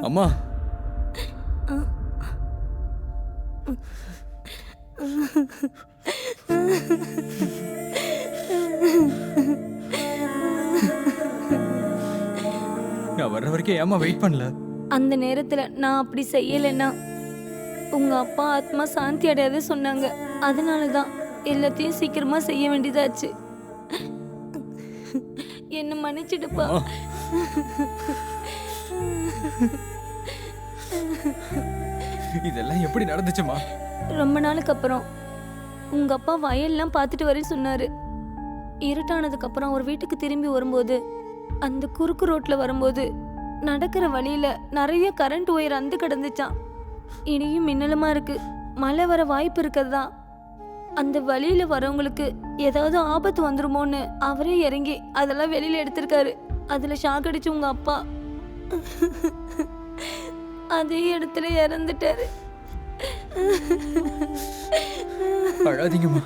அம்மா நான் வர்ற வரைக்கும் ஏம்மா வெயிட் பண்ணல? அந்த நேரத்துல நான் அப்படி செய்யலைன்னா உங்க அப்பா ஆத்மா சாந்தி அடையாது சொன்னாங்க. அதனால தான் எல்லாத்தையும் சீக்கிரமா செய்ய வேண்டியதாச்சு. என்ன மன்னிச்சிடுப்பா. அம்மா, இதெல்லாம் எப்படி நடந்துச்சுமா? ரொம்ப நாளுக்கு அப்புறம் உங்க அப்பா வயல்லாம் பார்த்துட்டு வரேன்னு சொன்னாரு. இருட்டானதுக்கு அப்புறம் அவர் வீட்டுக்கு திரும்பி வரும்போது அந்த குறுக்கு ரோட்ல வரும்போது நடக்கிற வழியில நிறைய கரண்ட் ஒயர் அந்து கிடந்துச்சான். இனியும் மின்னலுமா இருக்கு. மழை வர வாய்ப்பு இருக்கிறதா. அந்த வழியில வரவங்களுக்கு ஏதாவது ஆபத்து வந்துருமோன்னு அவரே இறங்கி அதெல்லாம் வெளியில எடுத்திருக்காரு. அதுல ஷாக் அடிச்சு உங்க அப்பா அதே இடத்துல இறந்துட்டாரு. அழாதீங்கம்மா.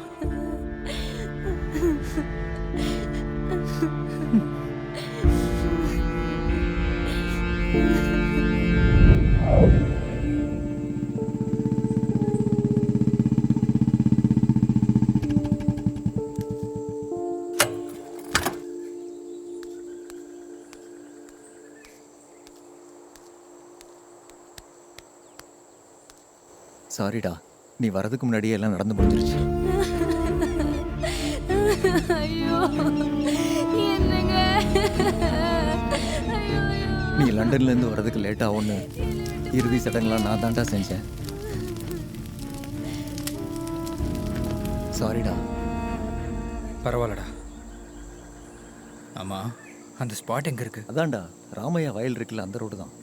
சாரிடா, நீ வரதுக்கு முன்னாடியே எல்லாம் நடந்து முடிஞ்சிருச்சு. ஐயோ என்னங்க. ஐயோ ஐயோ. நீ லண்டன்ல இருந்து வரதுக்கு லேட் ஆகும்னு இறுதி சடங்கெல்லாம் நான் தான்டா செஞ்சேன். சாரிடா. பரவாயில்லடா. ஆமா, அந்த ஸ்பாட் எங்க இருக்கு? அதான்டா ராமையா வயல் இருக்குல்ல, அந்த ரோடு தான்.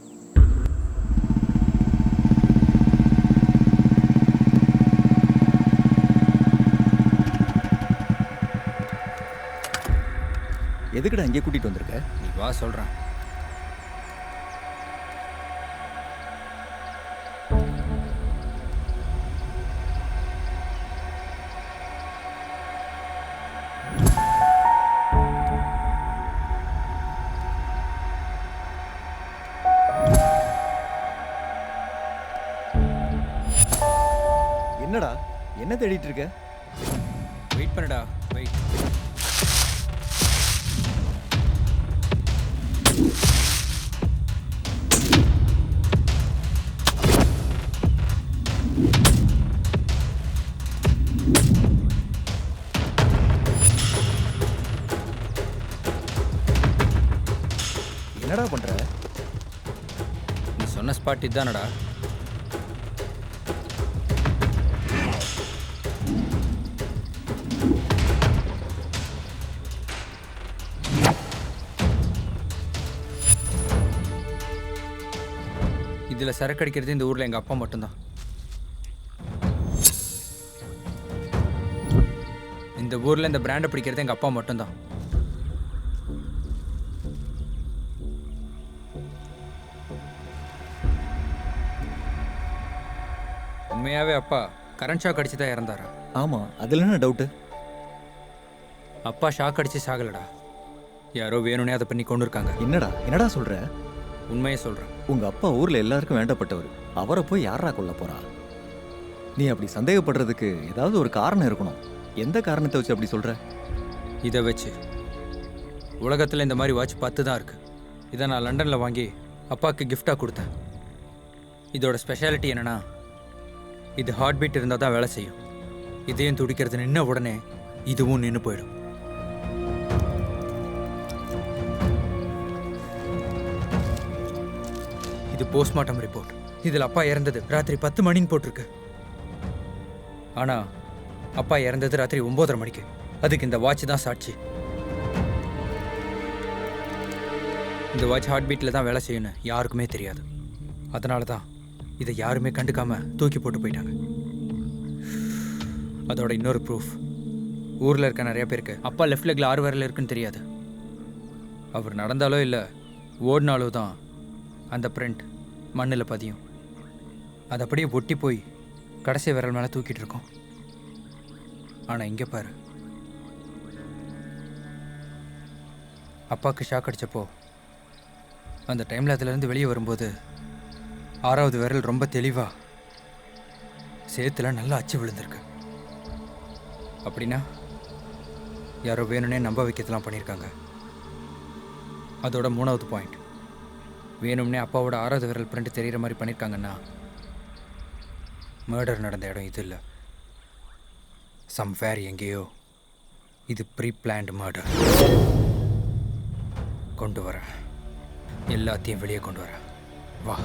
எதுக்குடா இங்கே கூட்டிட்டு வந்திருக்க? நீ வா சொல்றேன். என்னடா என்ன தேடிட்டு இருக்க? வெயிட் பண்ணுடா, வெயிட். என்னடா பண்ற? நீ சொன்ன ஸ்பாட் இதுதானடா? இதுல சரக்கு அடிக்கிறது இந்த ஊர்ல எங்க அப்பா மட்டும்தான். இந்த ஊர்ல இந்த பிராண்டை பிடிக்கிறது எங்க அப்பா மட்டும்தான். உண்மையாவே அப்பா கரண்ட் ஷாக் அடிச்சு தான் இறந்தாரா? ஆமா, அதுல என்ன டவுட்டு? அப்பா ஷாக் அடிச்சு சாகலடா. யாரோ வேணும்னே அதை பண்ணி கொண்டு இருக்காங்க. என்னடா சொல்ற? உண்மையே சொல்றேன். உங்க அப்பா ஊர்ல எல்லாருக்கும் வேண்டப்பட்டவர். அவரை போய் யாரா கொல்ல போறா? நீ அப்படி சந்தேகப்படுறதுக்கு ஏதாவது ஒரு காரணம் இருக்கணும். எந்த காரணத்தை வச்சு அப்படி சொல்ற? இதை வச்சு உலகத்தில் இந்த மாதிரி வாட்ச் 10 தான் இருக்கு. இதை நான் லண்டனில் வாங்கி அப்பாவுக்கு கிஃப்டாக கொடுத்தேன். இதோட ஸ்பெஷாலிட்டி என்னன்னா, இது ஹார்ட் பீட் இருந்தால் தான் வேலை செய்யும். இதயம் துடிக்கிறது நின்ன உடனே இதுவும் நின்று போயிடும். இது போஸ்ட்மார்ட்டம் ரிப்போர்ட். இதில் அப்பா இறந்தது ராத்திரி 10 மணின்னு போட்டிருக்கு. ஆனால் அப்பா இறந்தது ராத்திரி 9:30 மணிக்கு. அதுக்கு இந்த வாட்ச் தான் சாட்சி. இந்த வாட்ச் ஹார்ட் பீட்டில் தான் வேலை செய்யணும் யாருக்குமே தெரியாது. அதனால தான் இதை யாருமே கண்டுக்காம தூக்கி போட்டு போயிட்டாங்க. அதோட இன்னொரு ப்ரூஃப், ஊரில் இருக்க நிறைய பேருக்கு அப்பா லெஃப்ட் லெக்கில் 6 விரல் இருக்குன்னு தெரியாது. அவர் நடந்தாலோ இல்லை ஓடினாலோ தான் அந்த பிரிண்ட் மண்ணில் பதியும். அது அப்படியே ஒட்டி போய் கடைசி விரல் மேலே தூக்கிட்டு இருக்கோம். ஆனால் இங்கே பாரு, அப்பாவுக்கு ஷாக் அடித்தப்போ அந்த டைமில் அதுலேருந்து வெளியே வரும்போது 6வது விரல் ரொம்ப தெளிவா சேத்துல நல்லா அச்சு விழுந்திருக்கு. அப்படின்னா யாரோ வேணும்னே நம்ப வைக்கிறதுலாம் பண்ணியிருக்காங்க. அதோட 3வது பாயிண்ட், வேணும்னே அப்பாவோட 6வது விரல் பிரிண்ட் தெரிகிற மாதிரி பண்ணியிருக்காங்கன்னா மர்டர் நடந்த இடம் இது இல்லை, சம்வேர் எங்கேயோ. இது ப்ரீ பிளான்டு மர்டர். கொண்டு வரேன், எல்லாத்தையும் வெளியே கொண்டு வரேன். வா.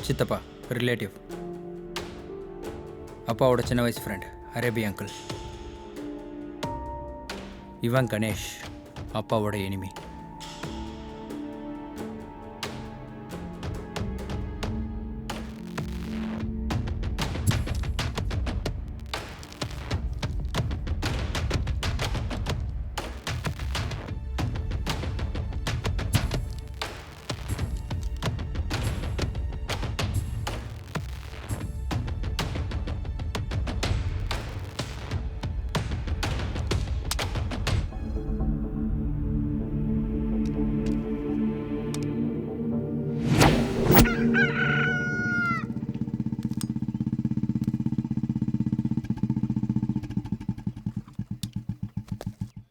சித்தப்பா ரிலேட்டிவ், அப்பாவோட சின்ன வயசு ஃப்ரெண்ட் அரேபி அங்கிள். இவன் கணேஷ், அப்பாவோட enemy.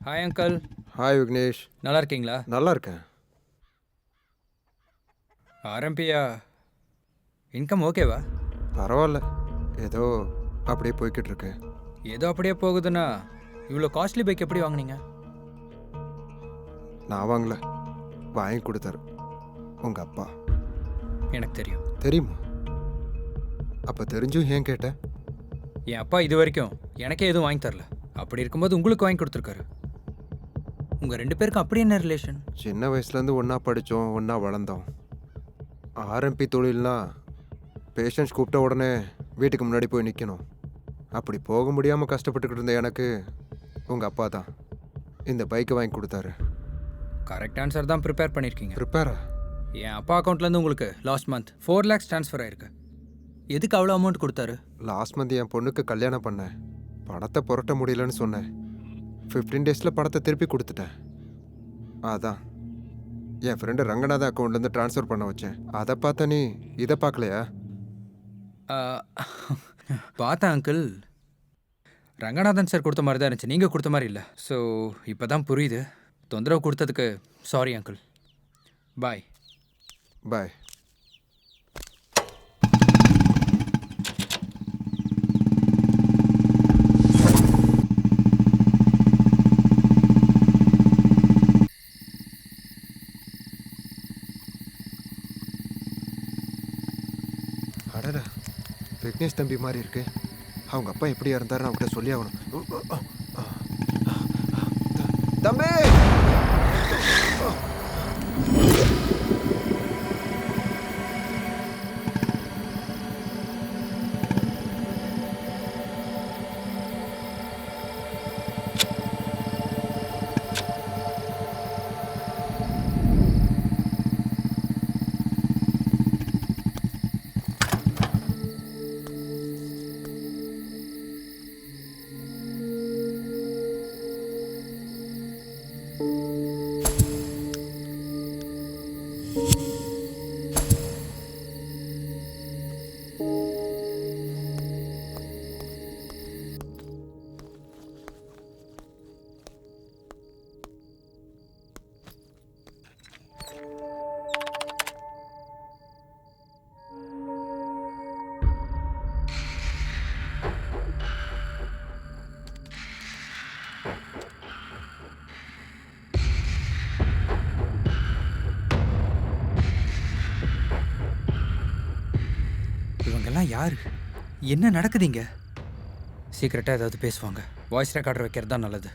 Hi uncle. Hi Vignesh. நல்லா இருக்கீங்களா? நல்லா இருக்கேன். ஆரம்பியா? இன்கம் ஓகேவா? பரவாயில்ல, ஏதோ அப்படியே போய்கிட்டு இருக்கு. ஏதோ அப்படியே போகுதுன்னா இவ்வளோ காஸ்ட்லி பைக் எப்படி வாங்குனீங்க? நான் வாங்கல, வாங்கி கொடுத்தாரு உங்க அப்பா. எனக்கு தெரியும். தெரியுமா? அப்போ தெரிஞ்சும் ஏன் கேட்டேன்? என் அப்பா இது வரைக்கும் எனக்கே எதுவும் வாங்கி தரல. அப்படி இருக்கும்போது உங்களுக்கு வாங்கி கொடுத்துருக்காரு. உங்கள் 2 பேருக்கும் அப்படி என்ன ரிலேஷன்? சின்ன வயசுலேருந்து ஒன்றா படித்தோம், ஒன்றா வளர்ந்தோம். ஆர்எம்பி தொழில்னா பேஷண்ட்ஸ் கூப்பிட்ட உடனே வீட்டுக்கு முன்னாடி போய் நிற்கணும். அப்படி போக முடியாமல் கஷ்டப்பட்டுக்கிட்டு இருந்த எனக்கு உங்கள் அப்பா தான் இந்த பைக்கை வாங்கி கொடுத்தாரு. கரெக்ட் ஆன்சர் தான் ப்ரிப்பேர் பண்ணியிருக்கீங்க. ப்ரிப்பேரா? என் அப்பா அக்கௌண்ட்லேருந்து உங்களுக்கு லாஸ்ட் மந்த் 4 lakhs ட்ரான்ஸ்ஃபர் ஆயிருக்கு. எதுக்கு அவ்வளோ அமௌண்ட் கொடுத்தாரு? லாஸ்ட் மந்த் என் பொண்ணுக்கு கல்யாணம் பண்ணேன். பணத்தை புரட்ட முடியலன்னு சொன்னேன். 15 டேஸில் பணத்தை திருப்பி கொடுத்துட்டேன். அதான் என் ஃப்ரெண்டு ரங்கநாதன் அக்கௌண்ட்லேருந்து ட்ரான்ஸ்ஃபர் பண்ண வச்சேன். அதை பார்த்த நீ இதை பார்க்கலையா? பார்த்தேன் அங்கிள், ரங்கநாதன் சார் கொடுத்த மாதிரி தான் இருந்துச்சு, நீங்கள் கொடுத்த மாதிரி இல்லை. ஸோ இப்போ தான் புரியுது. தொந்தரவு கொடுத்ததுக்கு சாரி அங்கிள். பாய். பாய். அடடா, விக்னேஷ் தம்பி மாதிரி இருக்கு. அவங்க அப்பா எப்படி இருந்தாருன்னு அவங்ககிட்ட சொல்லி ஆகணும். தம்பி! இவங்கெல்லாம் யாரு? என்ன நடக்குதுங்க? சீக்கிரட்டாக ஏதாவது பேசுவாங்க. வாய்ஸ் ரெக்கார்டர் வைக்கிறது தான் நல்லது.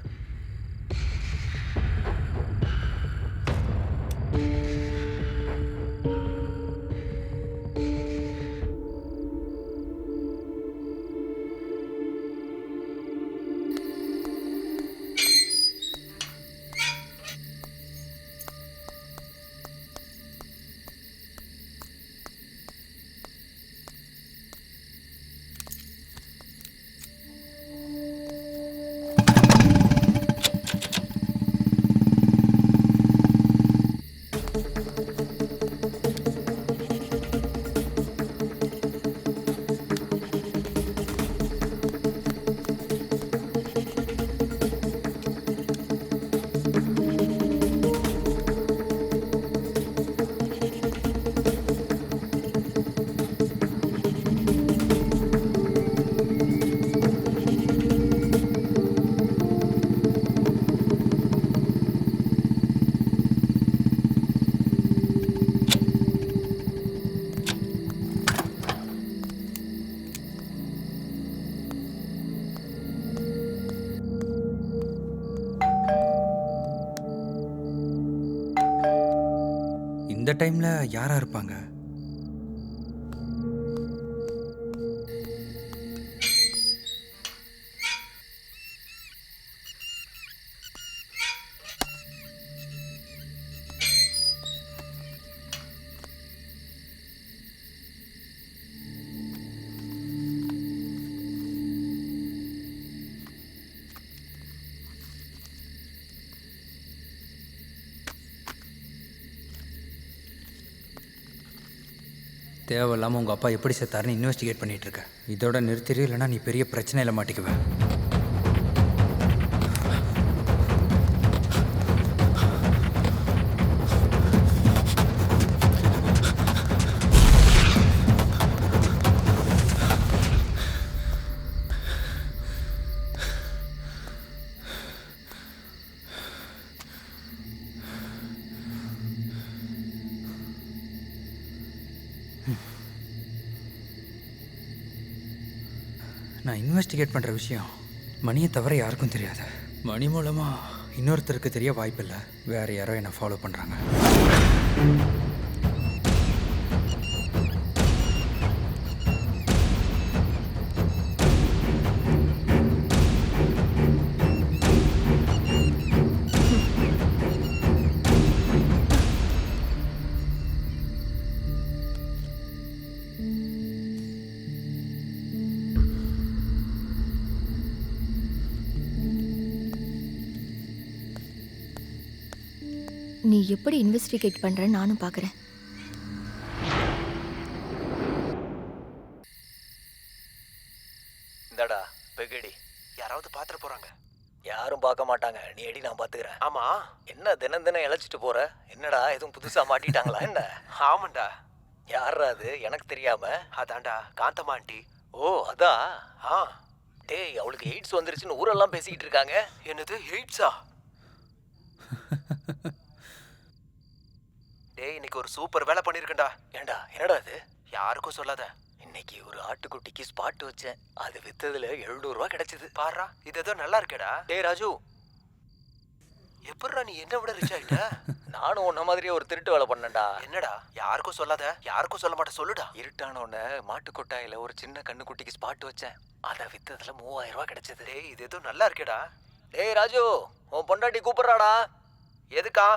இந்த டைம்ல யாரா இருப்பாங்க? தேவையில்லாமல் உங்கள் அப்பா எப்படி செத்தாருன்னு இன்வெஸ்டிகேட் பண்ணிட்டு இருக்க. இதோட நிறுத்திடு, இல்லைன்னா நீ பெரிய பிரச்சனையில் மாட்டிக்குவ. நான் இன்வெஸ்டிகேட் பண்ணுற விஷயம் மணியை தவிர யாருக்கும் தெரியாது. மணி மூலமாக இன்னொருத்தருக்கு தெரிய வாய்ப்பில்லை. வேறு யாரோ என்னை ஃபாலோ பண்ணுறாங்க. நீ எப்படி இன்வெஸ்டிகேட் பண்றன்னு நானும் பார்க்குறேன். இந்தாடா பெகடி. யாராவது பாத்துற போறாங்க? யாரும் பார்க்க மாட்டாங்க. நீ அடி, நான் பார்த்துக்கிறேன். ஆமா, என்ன தினம் தினம் இழைச்சிட்டு போற? என்னடா எதுவும் புதுசா மாட்டிட்டாங்களா என்ன? ஆமாண்டா. யாரா அது எனக்கு தெரியாம? அதான்டா காந்தம்மா ஆண்டி. ஓ அதான். ஆ, டேய், அவளுக்கு எய்ட்ஸ் வந்துருச்சுன்னு ஊரெல்லாம் பேசிக்கிட்டு இருக்காங்க. என்னது எய்ட்ஸா? டேய், இன்னைக்கு ஒரு சூப்பர் வேலை பண்ணிருக்கேன்டா. ஏண்டா என்னடா அது? யாருக்கும் சொல்லாத. இன்னைக்கு ஒரு ஆட்டுக்குட்டிக்கு ஸ்பாட் வச்சேன். அது வித்ததுல 700 ரூபா கிடைச்சது. பாருடா, இது ஏதோ நல்லா இருக்கேடா. டேய் ராஜு, எப்படிடா நீ என்ன விட ரிச் ஆயிட்ட? நானும் உன்ன மாதிரியே ஒரு திருட்டு வேலை பண்ணேன்டா. என்னடா? யாருக்கும் சொல்லாத. யாருக்கும் சொல்ல மாட்டேன், சொல்லுடா. இருட்டான உடனே மாட்டு கொட்டாயில ஒரு சின்ன கண்ணுக்குட்டிக்கு ஸ்பாட் வச்சேன். அதை வித்ததுல 3000 ரூபா கிடைச்சது. டேய், இது ஏதோ நல்லா இருக்கேடா. டேய் ராஜு, உன் பொண்டாட்டி கூப்பிடுறாடா. எதுக்கா?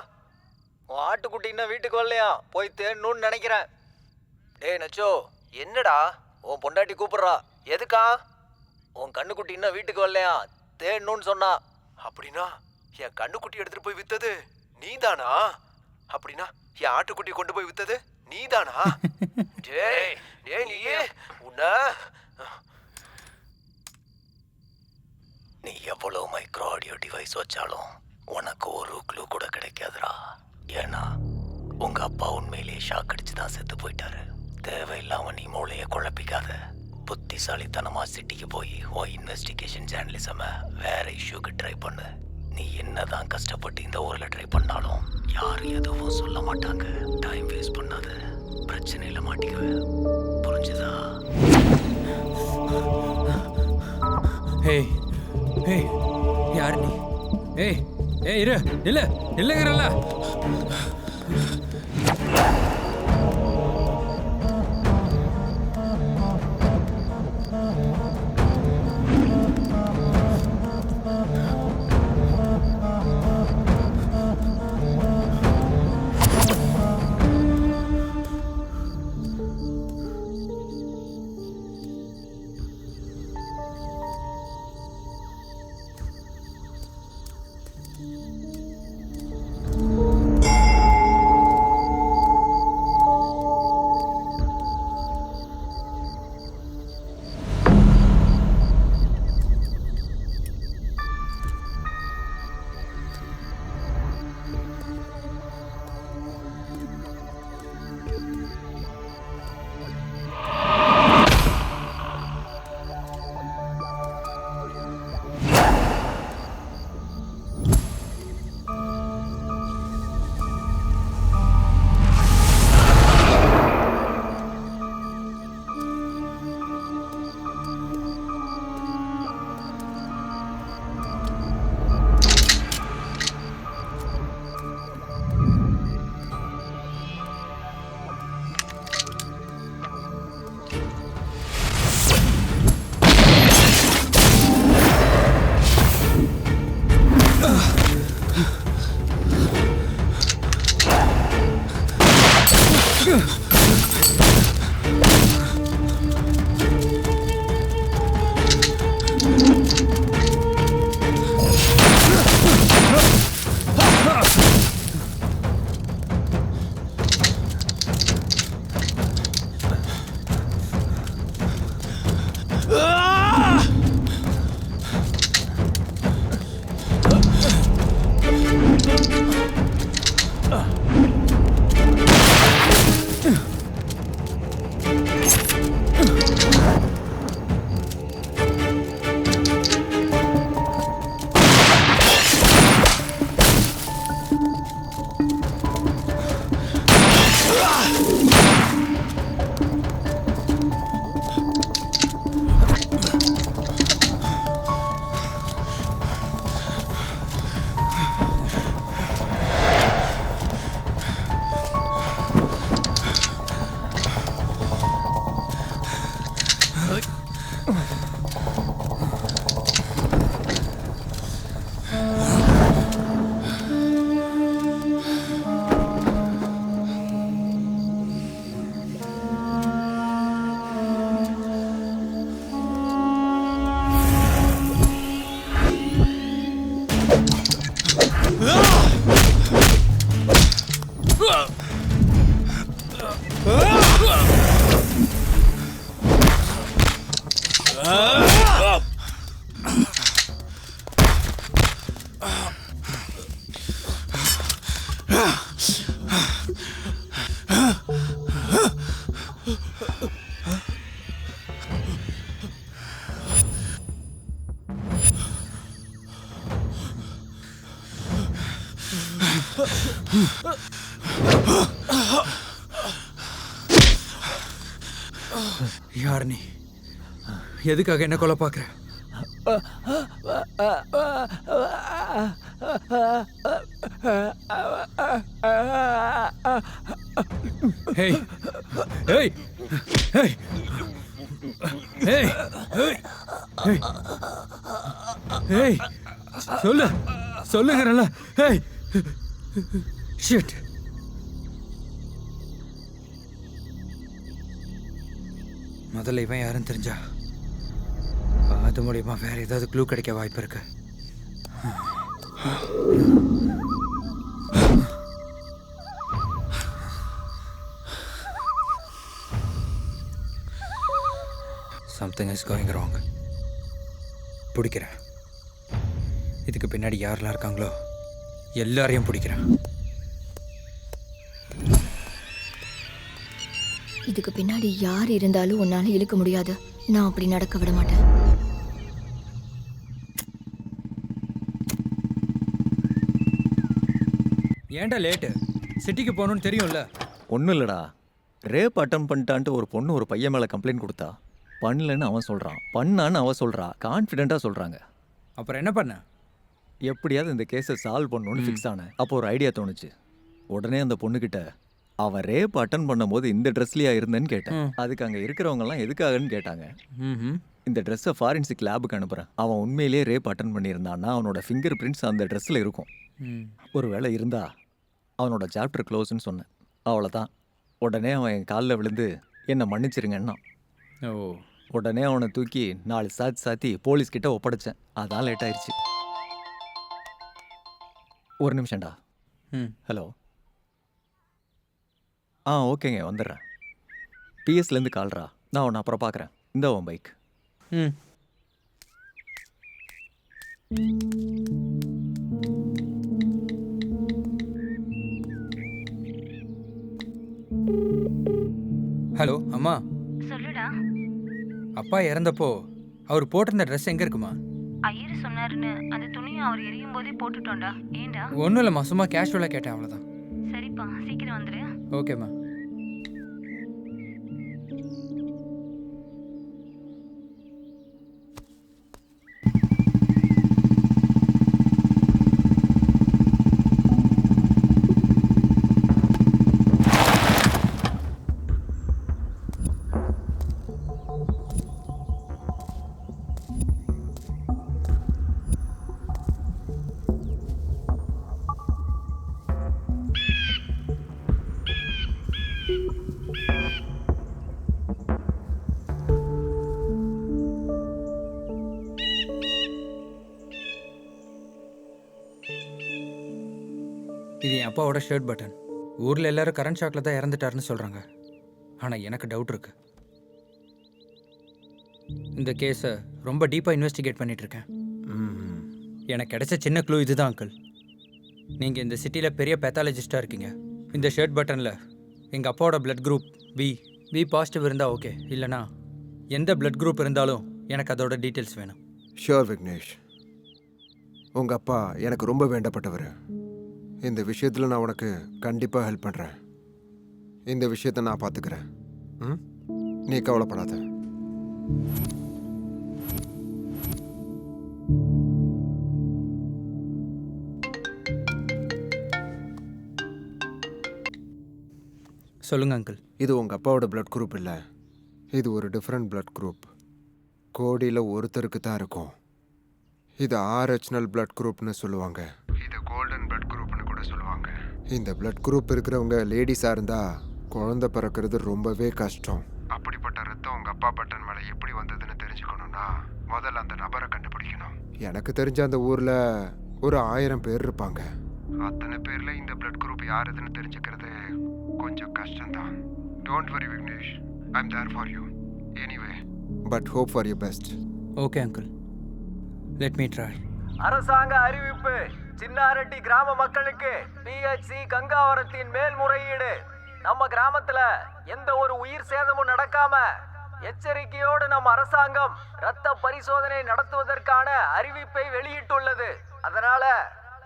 உன் ஆட்டுக்குட்டி இன்னும் வீட்டுக்கு வரலையா? போய் தேடணும்னு நினைக்கிறேன். டேய் நச்சோ, என்னடா? உன் பொண்டாட்டி கூப்பிடுறா. எதுக்கா? உன் கண்ணுக்குட்டி இன்னும் வீட்டுக்கு வரலையா? தேடணும்னு சொன்னா. அப்படின்னா என் கண்ணுக்குட்டி எடுத்துட்டு போய் வித்தது நீதானா? அப்படின்னா என் ஆட்டுக்குட்டி கொண்டு போய் வித்தது நீதானா? டேய் டேய் நீயே உன்ன நீ எவ்வளவு மைக்ரோ ஆடியோ டிவைஸ் வச்சாலும் உனக்கு ஒரு க்ளூ கூட கிடைக்காதுடா. ஏன்னா உங்க அப்பா உண்மையிலேயே ஷாக் அடிச்சு தான் செத்து போயிட்டாரு. தேவையில்லாம நீ மூளையை குழப்பிக்காத. புத்திசாலித்தனமா சிட்டிக்கு போய் உன் இன்வெஸ்டிகேஷன் ஜேர்னலிசம வேற இஷ்யூக்கு ட்ரை பண்ணு. நீ என்னதான் கஷ்டப்பட்டு இந்த ஊர்ல ட்ரை பண்ணாலும் யாரும் எதுவும் சொல்ல மாட்டாங்க. டைம் வேஸ்ட் பண்ணாத, பிரச்சனையில மாட்டிக்குவ. புரிஞ்சுதா? ஏய் ஏய் யார் நீ? ஏய் ஏய் இரு இல்லைங்கிறல்ல. யார் நீ? எதுக்காக என்ன கொலை பார்க்குற? Hey hey hey hey hey hey சொல்லுங்கறல. Hey shit. முதல்ல இவன் யாருன்னு தெரிஞ்சா அது மூலியமா வேற ஏதாவது க்ளூ கிடைக்க வாய்ப்பு இருக்கு. Something is going wrong. பிடிக்கிறேன். இதுக்கு பின்னாடி யாரெல்லாம் இருக்காங்களோ எல்லாரையும் பிடிக்கிறேன். இதுக்கு பின்னாடி யார் இருந்தாலும் உன்னால இழுக்க முடியாது. நான் அப்படி நடக்க விட மாட்டேன். ஏன்டா லேட்டு? சிட்டிக்கு போகணும்னு தெரியும்ல. ஒன்றும் இல்லைடா, ரேப் அட்டன் பண்ணிட்டான்ட்டு ஒரு பொண்ணு ஒரு பையன் மேலே கம்ப்ளைண்ட் கொடுத்தா. பண்ணலன்னு அவன் சொல்கிறான், பண்ணான்னு அவன் சொல்கிறா. கான்ஃபிடென்ட்டாக சொல்கிறாங்க. அப்புறம் என்ன பண்ண? எப்படியாவது இந்த கேஸை சால்வ் பண்ணணும்னு ஃபிக்ஸ் ஆனேன். அப்போ ஒரு ஐடியா தோணுச்சு. உடனே அந்த பொண்ணுக்கிட்ட அவன் ரேப் அட்டன் பண்ணும்போது இந்த ட்ரெஸ்லையா இருந்தேன்னு கேட்டேன். அதுக்கு அங்கே இருக்கிறவங்கலாம் எதுக்காகன்னு கேட்டாங்க. இந்த ட்ரெஸ்ஸை ஃபாரன்சிக் லேபுக்கு அனுப்புகிறேன். அவன் உண்மையிலேயே ரேப் அட்டன் பண்ணியிருந்தான்னா அவனோட ஃபிங்கர் பிரிண்ட்ஸ் அந்த ட்ரெஸ்ஸில் இருக்கும். ஒரு வேளை இருந்தா அவனோட சாப்டர் க்ளோஸ்ன்னு சொன்னேன். அவ்வளோதான். உடனே அவன் என் காலில் விழுந்து என்னை மன்னிச்சிருங்கன்னா. ஓ. உடனே அவனை தூக்கி 4 சாத்தி போலீஸ்கிட்ட ஒப்படைச்சேன். அதான் லேட் ஆயிடுச்சு. ஒரு நிமிஷம்டா. ஹலோ. ஓகேங்க, வந்துடுறேன். பிஎஸ்லேருந்து கால்ரா. நான் உன்னை அப்புறம் பார்க்குறேன். இந்த உன் பைக். ஹலோ அம்மா. சொல்லுடா. அப்பா இறந்தப்போ அவர் போட்டிருந்த ட்ரெஸ் எங்கே இருக்குமா? ஐயர் சொன்னாருன்னு அந்த துணியை அவர் எரியும் போதே போட்டுட்டோம்டா. ஏண்டா? ஒன்றும் இல்லைம்மா, சும்மா கேஷுவலாக கேட்டேன், அவ்வளோதான். சரிப்பா, சீக்கிரம் வந்துரு. ஓகேம்மா. இது என் அப்பாவோட ஷர்ட் பட்டன். ஊரில் எல்லாரும் கரண்ட் ஷாக்கில் தான் இறந்துட்டாருன்னு சொல்கிறாங்க. ஆனால் எனக்கு டவுட் இருக்கு. இந்த கேஸை ரொம்ப டீப்பாக இன்வெஸ்டிகேட் பண்ணிகிட்ருக்கேன். எனக்கு கிடைச்ச சின்ன க்ளூ இதுதான் அங்கிள். நீங்கள் இந்த சிட்டியில் பெரிய பேத்தாலஜிஸ்டாக இருக்கீங்க. இந்த ஷர்ட் பட்டனில் எங்கள் அப்பாவோட பிளட் குரூப் பி பாசிட்டிவ் இருந்தால் ஓகே, இல்லைனா எந்த பிளட் குரூப் இருந்தாலும் எனக்கு அதோட டீட்டெயில்ஸ் வேணும். ஷோர் விக்னேஷ், உங்கள் அப்பா எனக்கு ரொம்ப வேண்டப்பட்டவர். இந்த விஷயத்தில் நான் உனக்கு கண்டிப்பாக ஹெல்ப் பண்ணுறேன். இந்த விஷயத்தை நான் பார்த்துக்கிறேன். நீ கவலைப்படாத. சொல்லுங்கள் அங்கிள். இது உங்கள் அப்பாவோட பிளட் குரூப் இல்லை, இது ஒரு டிஃப்ரெண்ட் பிளட் குரூப். கோடியில் ஒருத்தருக்கு தான் இருக்கும். இது ஆர்ஹெச்னல் பிளட் குரூப்னு சொல்லுவாங்க. இது கோல்டன் பிளட் குரூப்னு கூட சொல்லுவாங்க. இந்த பிளட் குரூப் இருக்கிறவங்க லேடிஸாக இருந்தால் குழந்தை பிறக்கிறது ரொம்பவே கஷ்டம். அப்படிப்பட்ட ரத்தம் உங்கள் அப்பா பட்டன் மேலே எப்படி வந்ததுன்னு தெரிஞ்சுக்கணும்னா முதல்ல அந்த நபரை கண்டுபிடிக்கணும். எனக்கு தெரிஞ்ச அந்த ஊரில் ஒரு 1000 பேர் இருப்பாங்க. அத்தனை பேரில் இந்த பிளட் குரூப் யாருதுன்னு தெரிஞ்சுக்கிறது கொஞ்சம் கஷ்டம்தான். Don't worry Vignesh, I am there for you anyway, but hope for you best. Okay uncle, let me try. அரசாங்க அறிவிப்பு. சின்னாரெட்டி கிராம மக்களுக்கு பிஹெச்சி கங்காவரத்தின் மேல்முறையீடு. நம்ம கிராமத்துல எந்த ஒரு உயிர் சேதமும் நடக்காம எச்சரிக்கையோடு நம்ம அரசாங்கம் இரத்த பரிசோதனை நடத்துவதற்கான அறிவிப்பை வெளியிட்டுள்ளது. அதனால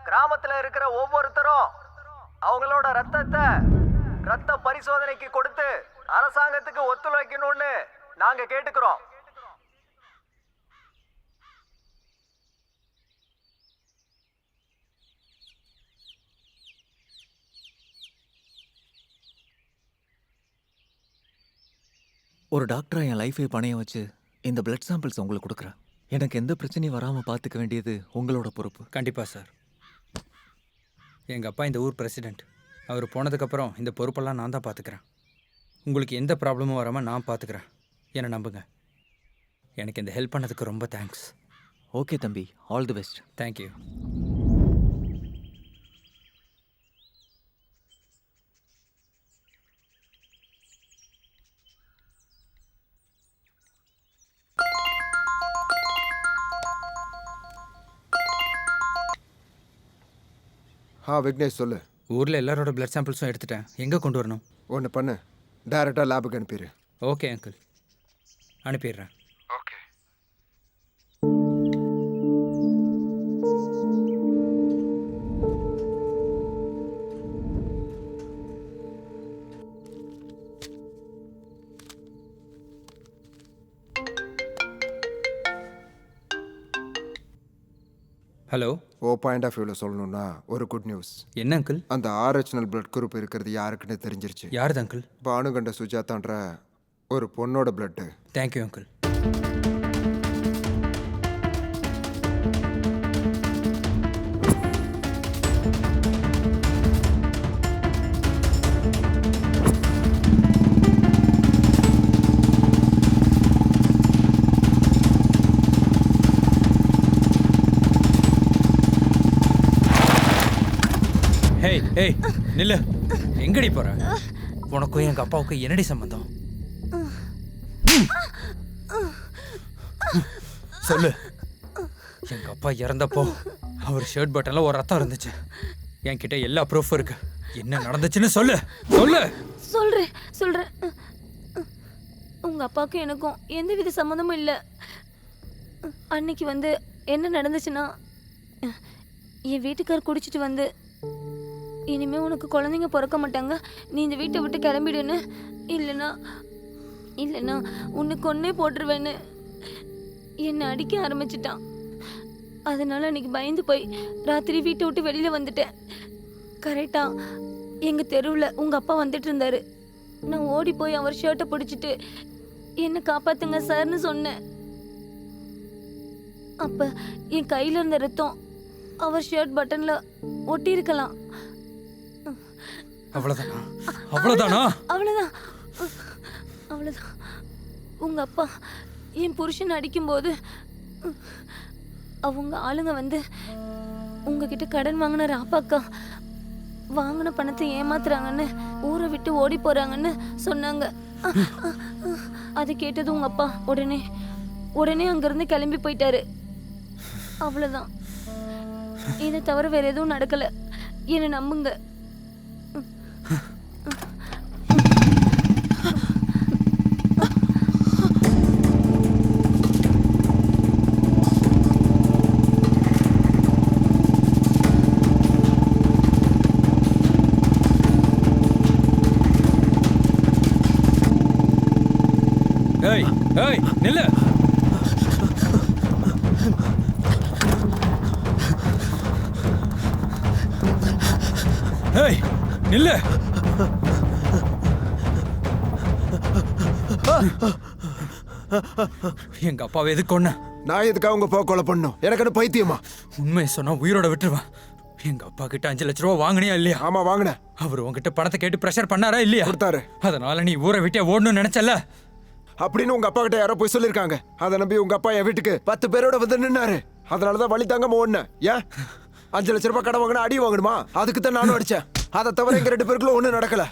கிராமத்துல இருக்கிற ஒவ்வொருத்தரும் அவங்களோட ரத்த பரிசோதனைக்கு கொடுத்து அரசாங்கத்துக்கு ஒத்துழைக்கணும்னு நாங்க கேட்டுக்கிறோம். ஒரு டாக்டராக என் லைஃபை பணைய வச்சு இந்த பிளட் சாம்பிள்ஸ் உங்களுக்கு கொடுக்குறேன். எனக்கு எந்த பிரச்சனையும் வராமல் பார்த்துக்க வேண்டியது உங்களோட பொறுப்பு. கண்டிப்பாக சார். எங்கள் அப்பா இந்த ஊர் பிரசிடெண்ட். அவர் போனதுக்கப்புறம் இந்த பொறுப்பெல்லாம் நான் தான் பார்த்துக்கிறேன். உங்களுக்கு எந்த ப்ராப்ளமும் வராமல் நான் பார்த்துக்கிறேன். என்னை நம்புங்க. எனக்கு இந்த ஹெல்ப் பண்ணதுக்கு ரொம்ப தேங்க்ஸ். ஓகே தம்பி, all the best. Thank you. Vignesh சொல்லு. ஊரில் எல்லாரோட பிளட் சாம்பிள்ஸும் எடுத்துட்டேன். எங்கே கொண்டு வரணும்? ஒன்று பண்ணு, டைரெக்டாக லேபுக்கு அனுப்பிடு. ஓகே அங்கிள், அனுப்பிடுறேன். ஓகே. ஹலோ. பாயிண்ட் ஆஃப் வியூவில் சொல்லணும்னா ஒரு குட் நியூஸ். என்ன அங்கிள்? அந்த ஆர்ஹெச்னல் பிளட் குரூப் இருக்கிறது யாருக்குன்னு தெரிஞ்சிருச்சு. யாருது அங்கிள்? பானுகண்ட சுஜாதான்ற ஒரு பொண்ணோட பிளட்டு. Thank you uncle. ஏய் ஏய் நில்லு. எங்கடி போற? உனக்கும் எங்க அப்பாவுக்கும் என்னடி சம்பந்தம்? சொல்லு. எங்க அப்பா இறந்தப்போ அவர் ஷர்ட் பட்டன்ல ஒரு ரத்தம் இருந்துச்சு. என்கிட்ட எல்லா ப்ரூஃபும் இருக்கு. என்ன நடந்துச்சுன்னு சொல்லு. சொல்லு. சொல்றேன். உங்க அப்பாவுக்கும் எனக்கும் எந்தவித சம்மந்தமும் இல்லை. அன்னைக்கு வந்து என்ன நடந்துச்சுன்னா, என் வீட்டுக்கார் குடிச்சிட்டு வந்து, இனிமே உனக்கு குழந்தைங்க பிறக்க மாட்டாங்க, நீ இந்த வீட்டை விட்டு கிளம்பிடுன்னு, இல்லைன்னா உன்னை கொன்னே போட்டுருவேன்னு என்னை அடிக்க ஆரம்பிச்சிட்டான். அதனால அன்னைக்கு பயந்து போய் ராத்திரி வீட்டை விட்டு வெளியில் வந்துட்டேன். கரெக்டாக எங்கள் தெருவில் உங்கள் அப்பா வந்துட்டு இருந்தாரு. நான் ஓடி போய் அவர் ஷர்ட்டை பிடிச்சிட்டு என்னை காப்பாத்துங்க சார்னு சொன்னேன். அப்போ என் கையில் இருந்த ரத்தம் அவர் ஷர்ட் பட்டனில் ஒட்டியிருக்கலாம். அவ்வளவுதான். உங்க அப்பா என் புருஷன் அடிக்கும்போது அவங்க ஆளுங்க வந்து உங்ககிட்ட கடன் வாங்கின ராப்பாக்கா வாங்கின பணத்தை ஏமாத்துறாங்கன்னு ஊரை விட்டு ஓடி போறாங்கன்னு சொன்னாங்க. அது கேட்டது உங்க அப்பா உடனே அங்கிருந்து கிளம்பி போயிட்டாரு. அவ்வளவுதான். இதை தவிர வேற எதுவும் நடக்கல. என்னை நம்புங்க. ஏய் நில்லு. ஏய் நில்லு. எங்க அப்பாவை எதுக்கு கொன்ன? நான் எதுக்காக உங்க அப்பா கொலை பண்ணும்? எனக்கு என்ன பைத்தியமா? உண்மையை சொன்னா உயிரோட விட்டுருவேன். எங்க அப்பா கிட்ட 5 லட்ச ரூபா வாங்கினியா இல்லையா? ஆமா வாங்கினேன். அவர் உங்ககிட்ட பணத்தை கேட்டு பிரஷர் பண்ணாரா இல்லையா? கொடுத்தாரு. அதனால நீ ஊரை விட்டே ஓடணும்னு நினைச்சல அப்படின்னு உங்க அப்பா கிட்ட யாரோ போய் சொல்லிருக்காங்க. அதை நம்பி உங்க அப்பா என் வீட்டுக்கு 10 பேரோட வந்து நின்னாரு. அதனாலதான் வழி தாங்காம ஓடுனேன். ஏன் 5 லட்ச ரூபாய் கடன் வாங்கினா அடி வாங்கணுமா? அதுக்கு தான் நானும் அடிச்சேன். அதை தவிர எங்க 2 பேருக்குள்ள ஒண்ணும் நடக்கல.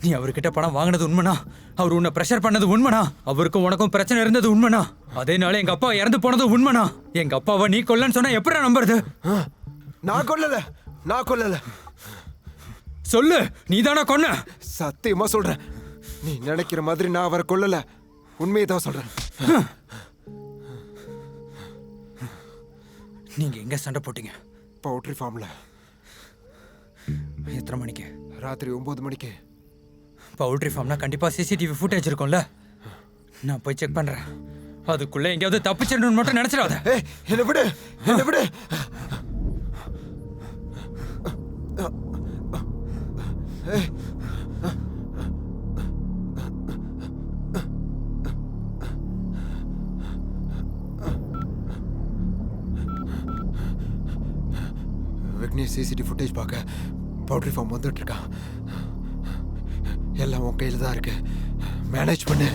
நீ அவர்கிட்ட பணம் வாங்கினது உண்மைனா, அவர் உன்னை பிரஷர் பண்ணது உண்மைனா, அவருக்கும் உனக்கும் பிரச்சனை இருந்தது உண்மைனா, அதே நாள் எங்க அப்பா இறந்து போனது உண்மைனா, எங்க அப்பாவை நீ கொல்லன்னு சொன்னா எப்படி நம்புறது? நான் கொல்லல. சொல்லு, நீதானா கொன்ன? சத்தியமா சொல்றேன். நீ நினைக்கிற மாதிரி நான் அவரை கொல்லல. உண்மையை தான் சொல்றேன். நீங்க எங்க சண்டை போட்டீங்க? பவுட்ரி ஃபார்ம்ல. எத்தனை மணிக்கு? ராத்திரி 9 மணிக்கு. பவுல்ட்ரி ஃபார்ம்னா கண்டிப்பா சிசிடிவி ஃபுட்டேஜ் இருக்கும்ல. நான் போய் செக் பண்றேன். அதுக்குள்ள எங்கேயாவது தப்பிச்சிடணும்னு மட்டும் நினைச்சிடாத. என்ன விடு. விக்னேஷ் சிசிடிவி ஃபுட்டேஜ் பார்க்க பவுட்ரி ஃபார்ம் வந்துட்டு இருக்கான். எல்லாம் உன் கையில் தான் இருக்கு. மேனேஜ் பண்ணு.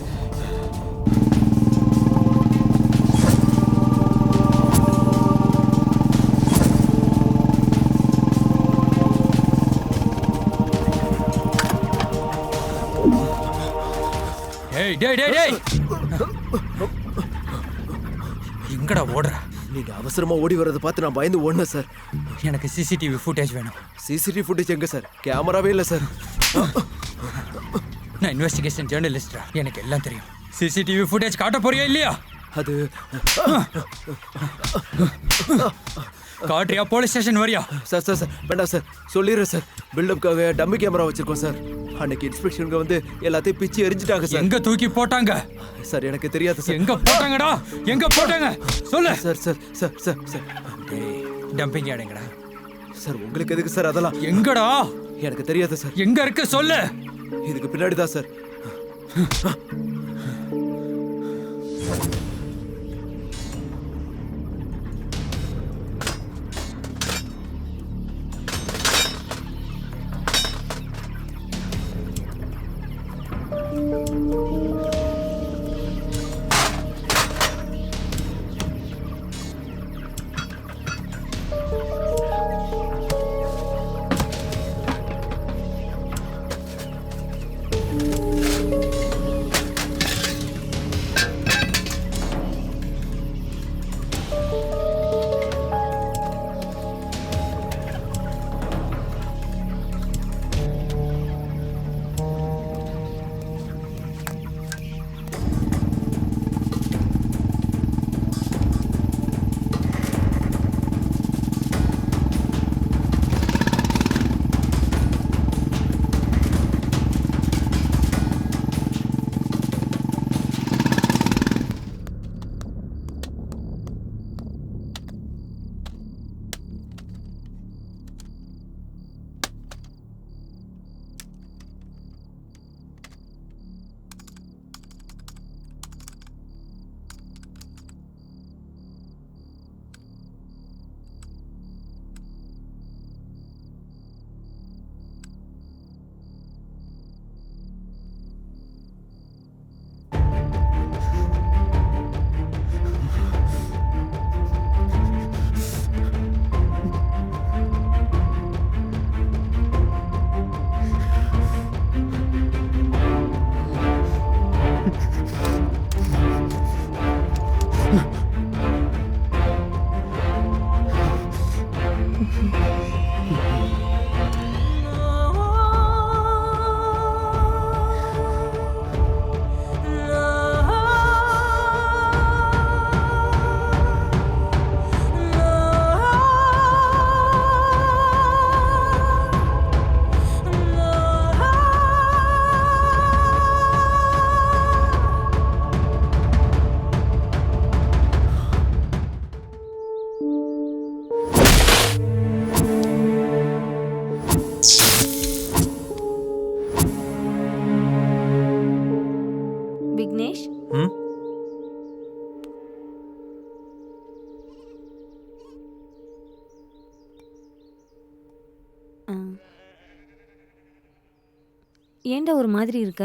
டேய் எங்கடா ஓடுற? நீங்க அவசரமா ஓடி வர்றதை பார்த்து நான் பயந்து ஓடினேன் சார். எனக்கு சிசிடிவி ஃபுட்டேஜ் வேணும். சிசிடிவி ஃபுட்டேஜ் எங்க சார்? கேமராவே இல்லை சார். நான் இன்வெஸ்டிகேஷன் ஜேர்னலிஸ்டா, எனக்கு எல்லாம் தெரியும். சிசிடிவி ஃபுட்டேஜ் காட்ட போறியா இல்லையா? அது காட்டுறியா? போலீஸ் ஸ்டேஷன் வரியா? சார் சார் சார் வேண்டாம் சார், சொல்லிடுறேன் சார். பில்டப்காக டம்மி கேமரா வச்சிருக்கோம் சார். அன்னைக்கு இன்ஸ்பெக்ஷனுக்கு வந்து எல்லாத்தையும் பிச்சு எரிஞ்சிட்டாங்க சார். எங்க தூக்கி போட்டாங்க சார் எனக்கு தெரியாது சார். எங்க போட்டாங்கடா? எங்க போட்டாங்க சொல்லு. Sir sir sir sir sir dumping யாடுங்கடா. சார் உங்களுக்கு எதுக்கு சார் அதெல்லாம்? எங்கடா? எனக்கு தெரியாது சார். எங்க இருக்கு சொல்லு. இதுக்கு பின்னாடி தான் சார். விக்னேஷ், ஏன்டா ஒரு மாதிரி இருக்க?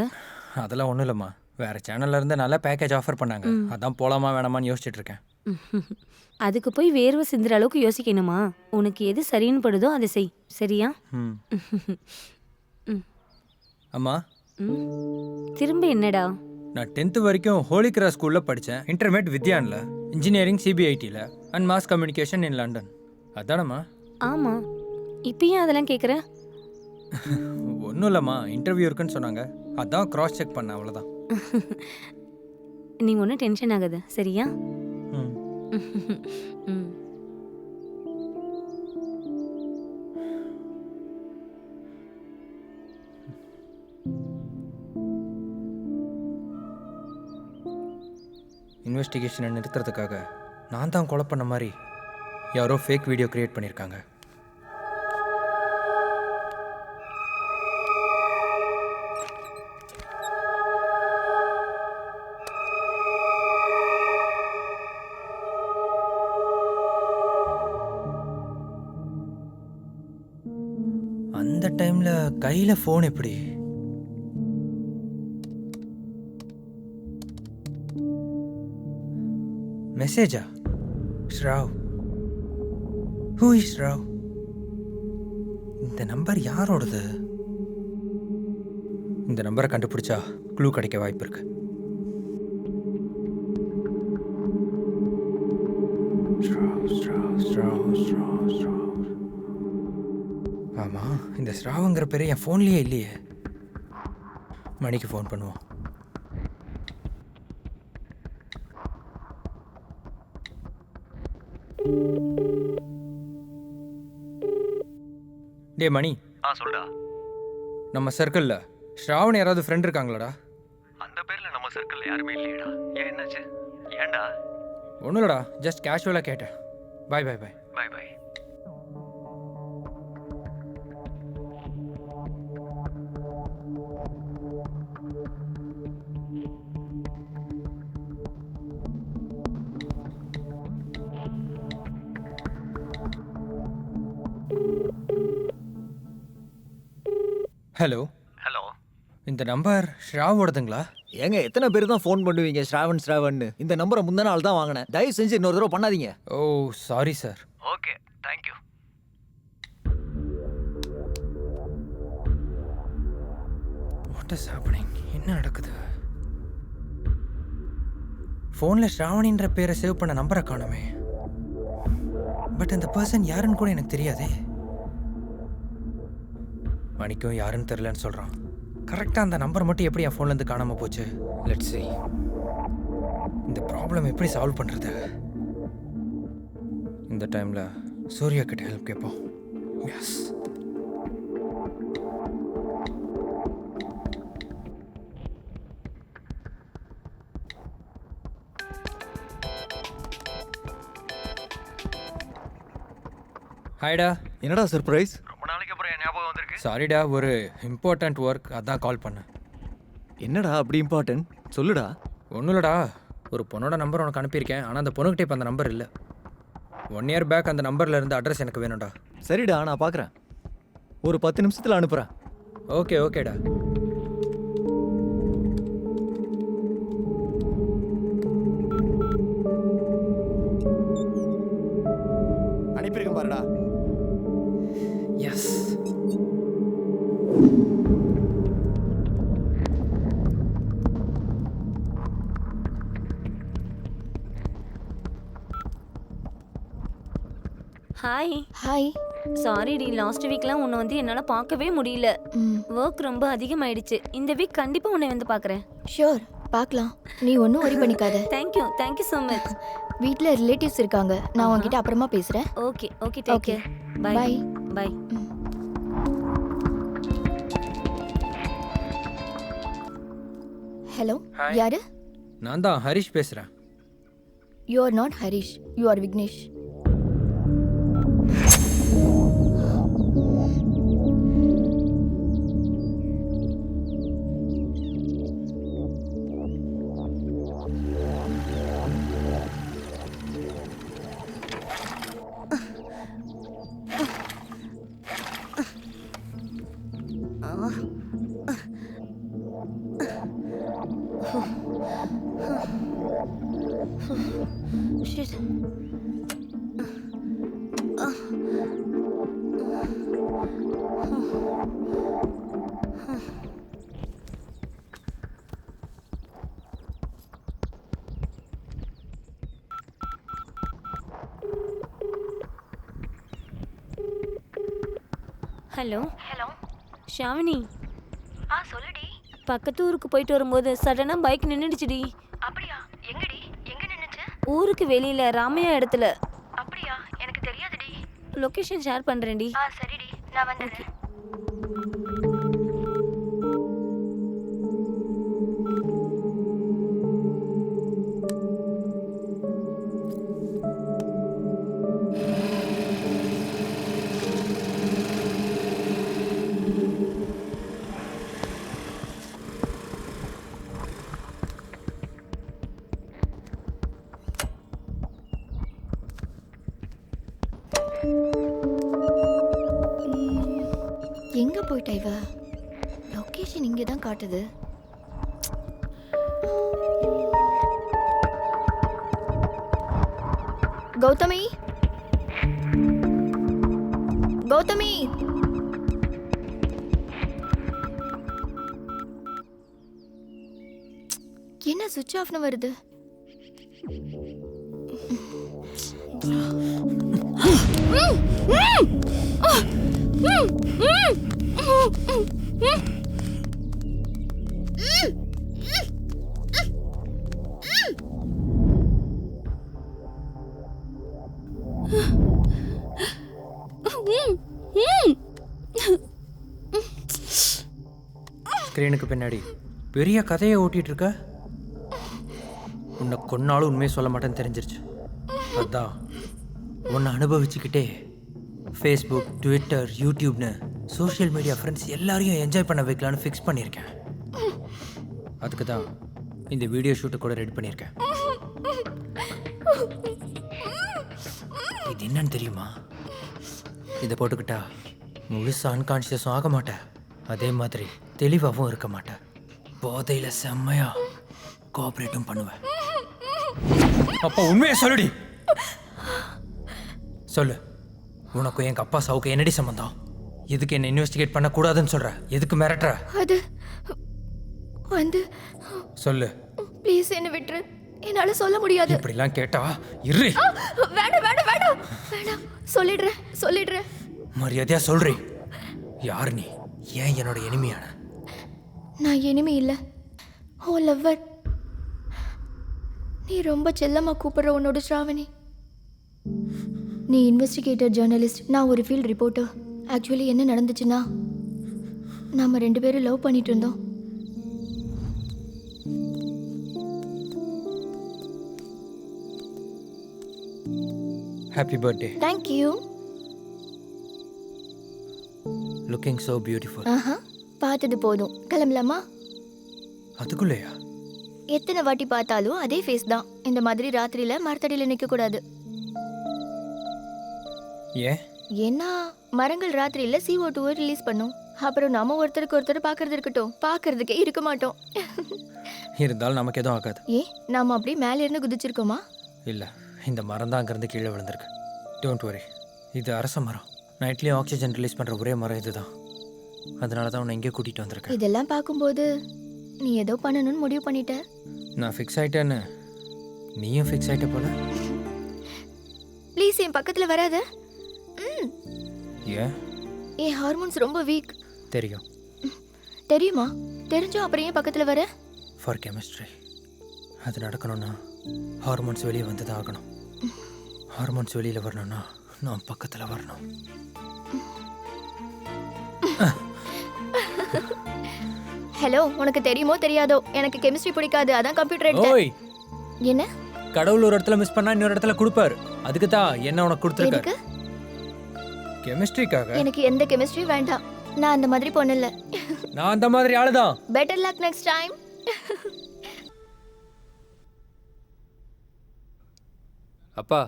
அதெல்லாம் ஒன்றும் இல்லைம்மா. வேற சேனல்ல இருந்து நல்ல பேக்கேஜ் ஆஃபர் பண்ணாங்க. அதான் போலாமா வேணாமான்னு யோசிச்சுட்டு இருக்கேன். அதுக்கு போய் வேர்வை சிந்துற அளவுக்கு யோசிக்கணுமா? உனக்கு எது சரின்னு படுதோ அதை செய், சரியா? அம்மா, திரும்ப என்னடா? நான் 10th வரைக்கும் ஹோலி கிராஸ் ஸ்கூலில் படித்தேன். இன்டர்மீடியட் வித்யானில், இன்ஜினியரிங் சிபிஐடியில் and mass communication in London. அதானம்மா? ஆமாம். இப்பயும் அதெல்லாம் கேட்குற? ஒன்றும் இல்லைம்மா, இன்டர்வியூ இருக்குன்னு சொன்னாங்க, அதான் கிராஸ் செக் பண்ணேன், அவ்வளோதான். நீ ஒன்றும் டென்ஷன் ஆகாத, சரியா? இன்வெஸ்டிகேஷனை நிறுத்துறதுக்காக நான் தான் கொலை பண்ண மாதிரி யாரோ ஃபேக் வீடியோ கிரியேட் பண்ணியிருக்காங்க. அந்த டைமில் கையில் ஃபோன் எப்படி? மெசேஜா? ஸ்ராவ். Who is Rao? இந்த நம்பர் யாரோடது? இந்த நம்பரை கண்டுபிடிச்சா க்ளூ கிடைக்க வாய்ப்பு இருக்கு. ஆமாம், இந்த ஸ்ராவுங்கிற பேர் என் ஃபோன்லேயே இல்லையே. மணிக்கு ஃபோன் பண்ணுவோம். டே மணி, சொல்டா. நம்ம சர்க்கிளில் ஸ்ராவன் யாராவது ஃப்ரெண்ட் இருக்காங்களாடா? அந்த பேர்ல நம்ம சர்க்கிள்ல யாருமே இல்லையடா. ஏன், என்னாச்சு? ஏன்டா? ஒன்றும் இல்லைடா, ஜஸ்ட் கேஷுவலாக கேட்டேன். Bye bye bye. Bye bye. Hello hello. இந்த நம்பர் ஸ்ராவோடதுங்களா? ஏங்க, எத்தனை பேர் தான் ஃபோன் பண்ணுவீங்க ஸ்ராவன்? இந்த நம்பரை முந்தின நாள் தான் வாங்கினேன். தயவு செஞ்சு இன்னொரு தடவை பண்ணாதீங்க. Oh sorry sir. Okay, thank you. What is happening? என்ன நடக்குது? ஃபோனில் ஸ்ராவணின்ற பேரை சேவ் பண்ண நம்பரை காணுமே. பட் அந்த பர்சன் யாருன்னு கூட எனக்கு தெரியாதே. மணிக்கும் யாருன்னு தெரிலன்னு சொல்கிறான். கரெக்டாக அந்த நம்பர் மட்டும் எப்படி என் ஃபோன்லேருந்து காணாமல் போச்சு? Let's see. இந்த ப்ராப்ளம் எப்படி சால்வ் பண்ணுறது? இந்த டைமில் சூர்யா கிட்ட ஹெல்ப் கேட்போம். எஸ். ஹாய்டா. என்னடா சர்ப்ரைஸ்? ரொம்ப நாளைக்கு அப்புறம் என் ஞாபகம் வந்திருக்கு. சாரிடா, ஒரு இம்பார்ட்டண்ட் ஒர்க், அதான் கால் பண்ணேன். என்னடா அப்படி இம்பார்ட்டன்ட்? சொல்லுடா. ஒன்றும் இல்லைடா, ஒரு பொண்ணோட நம்பர் உனக்கு அனுப்பியிருக்கேன். ஆனால் அந்த பொண்ணுக்கிட்ட இப்போ அந்த நம்பர் இல்லை. 1 year பேக் அந்த நம்பரில் இருந்து அட்ரஸ் எனக்கு வேணும்டா. சரிடா, நான் பார்க்குறேன். ஒரு 10 நிமிஷத்தில் அனுப்புகிறேன். ஓகே ஓகேடா. அனுப்பியிருக்கேன் பாருடா. எஸ். ஹாய். ஹாய். சாரி டி, லாஸ்ட் வீக்லாம் உன்னை வந்து என்னால் பார்க்கவே முடியல. ஒர்க் ரொம்ப அதிகமாயிடுச்சு. இந்த வீக் கண்டிப்பாக உன்னை வந்து பார்க்குறேன். ஷூர், பார்க்கலாம். நீ ஒன்றும் worry பண்ணிக்காத. Thank you so much. வீட்டில் ரிலேட்டிவ்ஸ் இருக்காங்க. நான் உன்கிட்ட அப்புறமா பேசுகிறேன். Okay okay, take care. Bye Bye. Bye. Hello, Hi. யாரு? நான் தான் ஹரிஷ் பேசுகிறேன். You are not Harish, you are Vignesh. Shit. Hello. Shavini. சொல்லுடி. பக்கத்து ஊருக்கு போயிட்டு வரும்போது சடனாக பைக் நின்றுடுச்சுடி. அப்படியா? எங்கடி? எங்க நின்னுச்சு? ஊருக்கு வெளியில் ராமையா இடத்துல. அப்படியா? எனக்கு தெரியாதுடி. Location share பண்ணுறேன்டி. சரிடி, நான் வந்துடுறேன். எங்க போயிட்டா இவ? லொகேஷன் இங்கே தான் காட்டுது. கௌதமி, கௌதமி, என்ன சுவிட்ச் ஆஃப்னு வருது? ஸ்க்ரீனுக்கு பின்னாடி பெரிய கதையை ஓட்டிட்டு இருக்க. உன்னை கொன்னாலும் உண்மையை சொல்ல மாட்டேன்னு தெரிஞ்சிருச்சு. அதான் உன்னை அனுபவிச்சுக்கிட்டே ஃபேஸ்புக், ட்விட்டர், யூடியூப்னு சோஷியல் மீடியா ஃப்ரெண்ட்ஸ் எல்லாரையும் என்ஜாய் பண்ண வைக்கலான்னு ஃபிக்ஸ் பண்ணியிருக்கேன். அதுக்கு தான் இந்த வீடியோ ஷூட்டை கூட ரெடி பண்ணியிருக்கேன். இது என்னன்னு தெரியுமா? இதை போட்டுக்கிட்டா முழுசாக அன்கான்ஷியஸும் ஆக மாட்டேன், அதே மாதிரி தெளிவாகவும் இருக்க மாட்டேன். போதையில் செம்மையா கோஆப்ரேட்டும் பண்ணுவேன். அப்பா உண்மையை சொல்லுடி. சொல்லு, உனக்கு எங்கள் அப்பா சாவுக்கு என்னடி சம்மந்தம்? எதுக்கு என்ன இன்வெஸ்டிகேட் பண்ணக்கூடாதுன்னு சொல்ற? எதுக்கு மிரட்டுற? அது வந்து சொல்லு. ப்ளீஸ் என்ன விட்டுரு, என்னால சொல்ல முடியாது. இப்படிலாம் கேட்டா இரு. வேண்டாம் வேண்டாம் வேண்டாம் வேண்டாம், சொல்லிடுறேன். மரியாதையா சொல்றி. யார் நீ? ஏன் என்னோட எனிமையான? நான் இனிமே இல்லை, ஓ லவ்வர். நீ ரொம்ப செல்லமாக கூப்பிடுற உன்னோட ஸ்ராவணி. நீ இன்வெஸ்டிகேட்டர், ஜேர்னலிஸ்ட், நான் ஒரு ஃபீல்ட் ரிப்போர்ட்டர். ஆக்சுவலி என்ன நடந்துச்சுன்னா, நாம் 2 பேரும் லவ் பண்ணிட்டு இருந்தோம். Happy birthday. Thank you. Looking so beautiful. ஆஹா, பார்த்தது போதும், கிளம்பலாமா? அதுக்குள்ளேயா? எத்தனை வாட்டி பார்த்தாலும் அதே ஃபேஸ் தான். இந்த மாதிரி ராத்திரியில் மரத்தடியில் நிற்கக்கூடாது. ஏன்? ஏன்னா மரங்கள் ராத்திரியில் CO2 ரிலீஸ் பண்ணும். அப்புறம் நாம ஒருத்தருக்கு ஒருத்தர் பார்க்கறது இருக்கட்டும், பார்க்கறதுக்கே இருக்க மாட்டோம். இருந்தாலும் நமக்கு எதுவும் ஆகாது. நாம அப்படியே மேலே இருந்து குதிச்சிருக்கோமா? இல்லை, இந்த மரம் தான் அங்கேருந்து கீழே விழுந்திருக்கு. டோன்ட் வரி, இது அரச மரம். நைட்லேயும் ஆக்சிஜன் ரிலீஸ் பண்ணுற ஒரே மரம் இதுதான். அதனால தான் உன்னை இங்கே கூட்டிகிட்டு வந்திருக்கேன். இதெல்லாம் பார்க்கும்போது நீ ஏதோ பண்ணணும்னு முடிவு பண்ணிட்ட. நான் ஃபிக்ஸ் ஆகிட்டேன்னு நீயும் ஃபிக்ஸ் ஆகிட்ட போல. ப்ளீஸ் என் பக்கத்தில் வராத. ஏன்? என் ஹார்மோன்ஸ் ரொம்ப வீக். தெரியும். தெரியுமா? தெரிஞ்சும் அப்புறம் ஏன் பக்கத்தில் வர? For chemistry. அது நடக்கணும்னா ஹார்மோன்ஸ் வெளியே வந்து தான் ஆகணும். ஹார்மோன்ஸ் வெளியில் வரணும்னா நான் பக்கத்தில் வரணும். ஹலோ, உனக்கு தெரியுமோ தெரியாதோ, எனக்கு கெமிஸ்ட்ரி பிடிக்காது, அதான் கம்ப்யூட்டர் எடுத்தேன். ஓய், என்ன? கடவுள் ஒரு இடத்துல மிஸ் பண்ணா இன்னொரு இடத்துல கொடுப்பாரு. அதுக்கு தான் என்ன உனக்கு கொடுத்துருக்காரு. கெமிஸ்ட்ரிக்காக. எனக்கு எந்த கெமிஸ்ட்ரி வேண்டாம். நான் அந்த மாதிரி பொண்ணு இல்ல. நான் அந்த மாதிரி ஆளுதான். Better luck next time. அப்பா,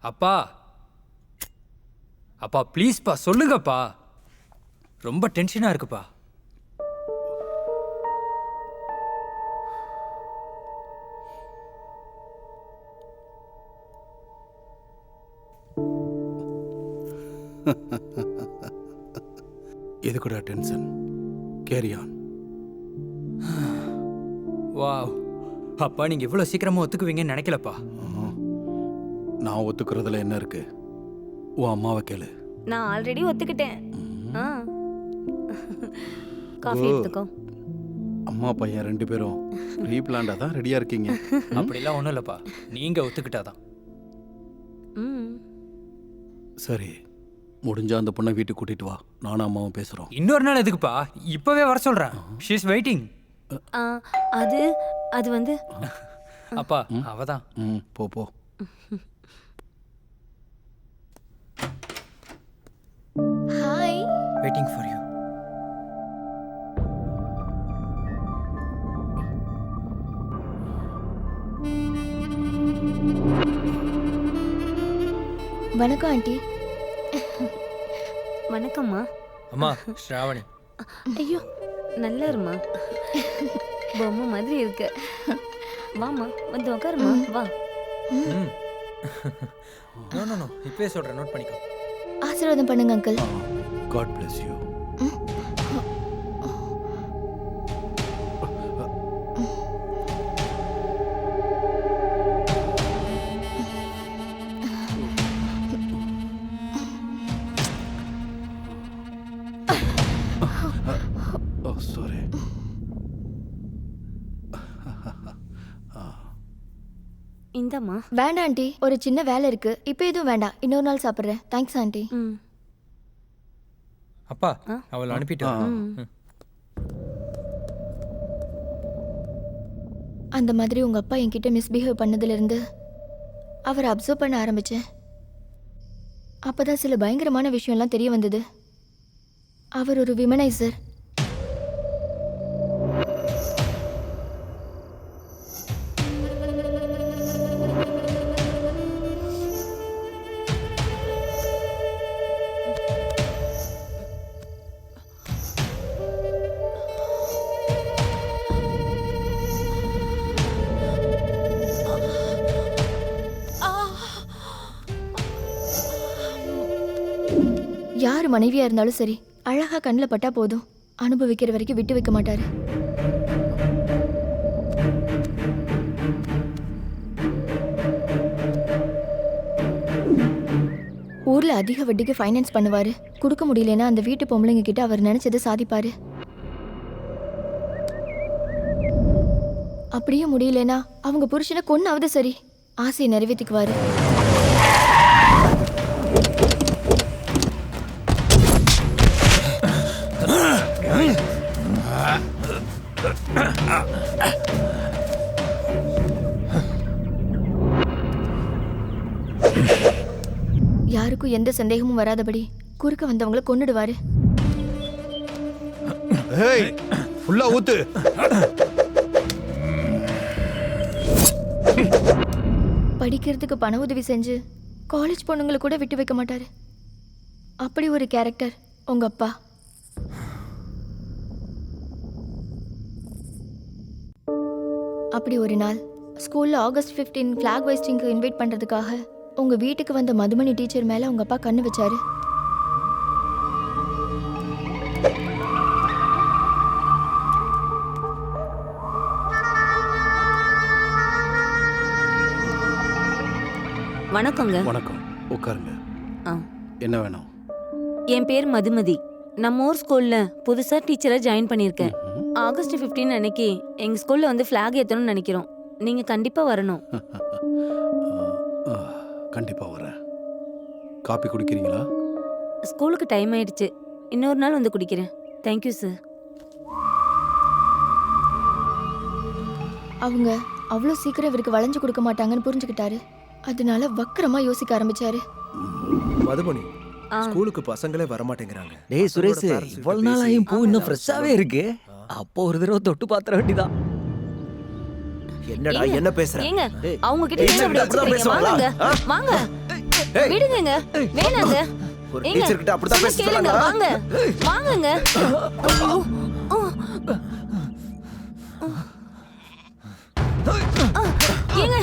அப்பா, அப்பா ப்ளீஸ்ப்பா சொல்லுங்கப்பா. ரொம்ப டென்ஷனா இருக்குப்பா. எதுக்குடா டென்ஷன்? Carry on. வாவ், அப்பா நீங்க இவ்வளவு சீக்கிரமா ஒத்துக்குவீங்கன்னு நினைக்கலப்பா. நான் ஒத்துக்கிறதுல என்ன இருக்கு? உன் அம்மாவை கேளு. நான் ஆல்ரெடி ஒத்துக்கிட்டேன். காஃபி எடுத்துக்கோ. அம்மா பையன் 2 பேரும் ப்ரீ பிளான்டா தான் ரெடியா இருக்கீங்க. அப்படிலாம் ஒன்றும் இல்லைப்பா, நீங்க ஒத்துக்கிட்டாதான். சரி, முடிஞ்சா அந்த பொண்ணை வீட்டுக்கு கூட்டிட்டு வா. நானும் அம்மாவும் பேசுறோம். இன்னொரு நாள் எதுக்குப்பா? இப்பவே வர சொல்றேன். She is waiting. அது அது வந்து அப்பா அவதான். போ போ. ஹாய். Waiting for you. வணக்கம் ஆண்டி. வணக்கம்மா. அம்மா ஸ்ராவணி. ஐயோ நல்லா இருமா, பொம்மை மாதிரி இருக்கு. வாமா வந்து உட்காருமா, வா. நோ நோ நோ, இப்பவே சொல்றேன், நோட் பண்ணிக்கோ. ஆசீர்வாதம் பண்ணுங்க அங்கிள். God bless you. ஓ சாரி. இந்தம்மா. வேண்டாம் ஆண்டி, ஒரு சின்ன வேலை இருக்கு. இப்போ எதுவும் வேண்டாம், இன்னொரு நாள் சாப்பிட்றேன். Thanks aunty. ம். அப்பா அவளை அனுப்பிட்டு வா. ம். அந்த மாதிரி உங்கள் அப்பா என்கிட்ட மிஸ்பிஹேவ் பண்ணதுலேருந்து அவரை அப்சர்வ் பண்ண ஆரம்பித்தேன். அப்போ தான் சில பயங்கரமான விஷயம்லாம் தெரிய வந்தது. அவர் ஒரு விமனைசர். யார் மனைவியாக இருந்தாலும் சரி, அழகாக கண்ணில் பட்டா போதும், அனுபவிக்கிற வரைக்கும் விட்டு வைக்க மாட்டார். ஊரில் அதிக வட்டிக்கு ஃபைனான்ஸ் பண்ணுவார். கொடுக்க முடியலன்னா அந்த வீட்டு பொம்பளைங்க கிட்ட அவர் நினச்சதை சாதிப்பார். அப்படியே முடியலன்னா அவங்க புருஷனை கொன்னாவது சரி, ஆசையை நிறைவேற்றிக்குவார். யாருக்கும் எந்த சந்தேகமும் வராதபடி குறுக்க வந்தவங்கள கொன்னுடுவாரு. ஏய், ஃபுல்லா ஊத்து. படிக்கிறதுக்கு பண உதவி செஞ்சு காலேஜ் பொண்ணுங்களை கூட விட்டு வைக்க மாட்டாரு. அப்படி ஒரு கேரக்டர் உங்க அப்பா. அப்படி ஒரு நாள் ஸ்கூல்ல ஆகஸ்ட் 15 ஃபிளாக் ஹோஸ்டிங்க்கு இன்வைட் பண்றதுக்காக உங்க வீட்டுக்கு வந்த மதுமணி டீச்சர் மேல உங்க அப்பா கண்ணு வச்சாரு. வணக்கங்க. வணக்கம், உட்காருங்க. ஆ. என்ன வேணும்? என் பேர் மதுமதி. நம்ம ஊர் ஸ்கூல்ல புதுசா டீச்சரா ஜாயின் பண்ணியிருக்கேன். ஆகஸ்ட் 15 அன்னைக்கு எங்க ஸ்கூல்ல வந்து ஃபிளாக் ஏத்தணும்னு நினைக்கிறோம். நீங்க கண்டிப்பா வரணும். கண்டிப்பா வரேன். காப்பி குடிக்கிறீங்களா? ஸ்கூலுக்கு டைம் ஆயிடுச்சு, இன்னொரு நாள் வந்து குடிக்கிறேன். Thank you sir. அவங்க அவ்வளோ சீக்கிரம் இவருக்கு வளைஞ்சு கொடுக்க மாட்டாங்கன்னு புரிஞ்சுக்கிட்டாரு. அதனால வக்கரமா யோசிக்க ஆரம்பிச்சாரு. மதுமணி, ஸ்கூலுக்கு பசங்களே வர மாட்டேங்கிறாங்க. டேய் சுரேஷ், இவ்வளவு நாள் ஆயும் பூ இன்னும் ஃப்ரெஷ்ஷாவே இருக்கு. அப்போ ஒரு தடவை தொட்டு பாத்திர வேண்டிதான். என்னடா என்ன பேசுற? ஏங்க அவங்க கிட்ட என்ன அப்படி வச்சுக்கிறீங்க? வாங்க வாங்க, விடுங்க, வேணாங்க. ஒரு டீச்சர் கிட்ட அப்படி தான் பேசுறாங்க. வாங்க வாங்கங்க. ஏங்க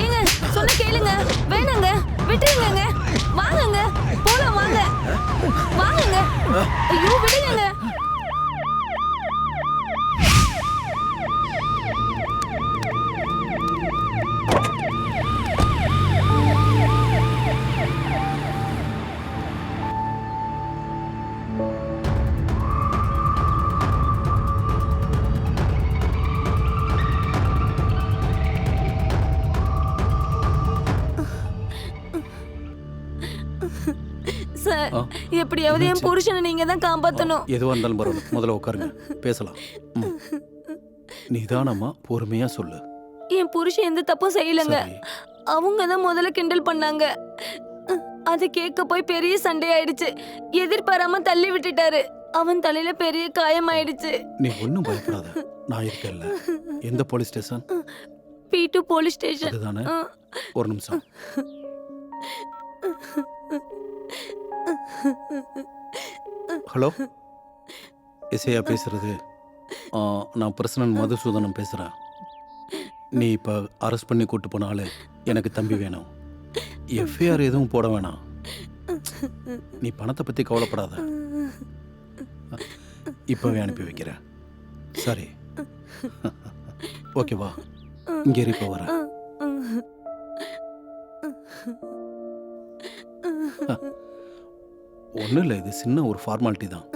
ஏங்க சொல்ல கேளுங்க. வேணாங்க, விட்டுருங்க. வாங்கங்க, போலாம் வாங்க. வாங்கங்க. ஐயோ விடுங்க. சார், எப்படியாவது என் புருஷனை நீங்க தான் காப்பாத்தணும். எதுவா இருந்தாலும் பரவாயில்ல, முதல்ல உட்காருங்க, பேசலாம். நிதானமா பொறுமையா சொல்லு. என் புருஷன் எந்த தப்பும் செய்யலங்க. சரி. அவங்க தான் முதல்ல கிண்டல் பண்ணாங்க. அது கேட்க போய் பெரிய சண்டை ஆயிடுச்சு. எதிர்பாராம தள்ளி விட்டுட்டாரு. அவன் தலையில பெரிய காயம் ஆயிடுச்சு. நீ ஒன்றும் பயப்படாத, நான் இருக்கேன்ல. எந்த police station? P2 police station. அதுதானே? ஒரு நிமிஷம். ஹலோ, எஸ்ஐயா பேசுறது. நான் பிரசனன் மதுசூதனம் பேசுகிறேன். நீ இப்போ அரெஸ்ட் பண்ணி கூட்டு போனாலே எனக்கு தம்பி வேணும். எஃப்ஐஆர் எதுவும் போட வேணாம். நீ பணத்தை பற்றி கவலைப்படாத. இப்போவே அனுப்பி வைக்கிறேன். சரி, ஓகேவா? இங்கே இப்போ வரேன். ஒன்றும் இல்லை, இது சின்ன ஒரு ஃபார்மாலிட்டி தான்.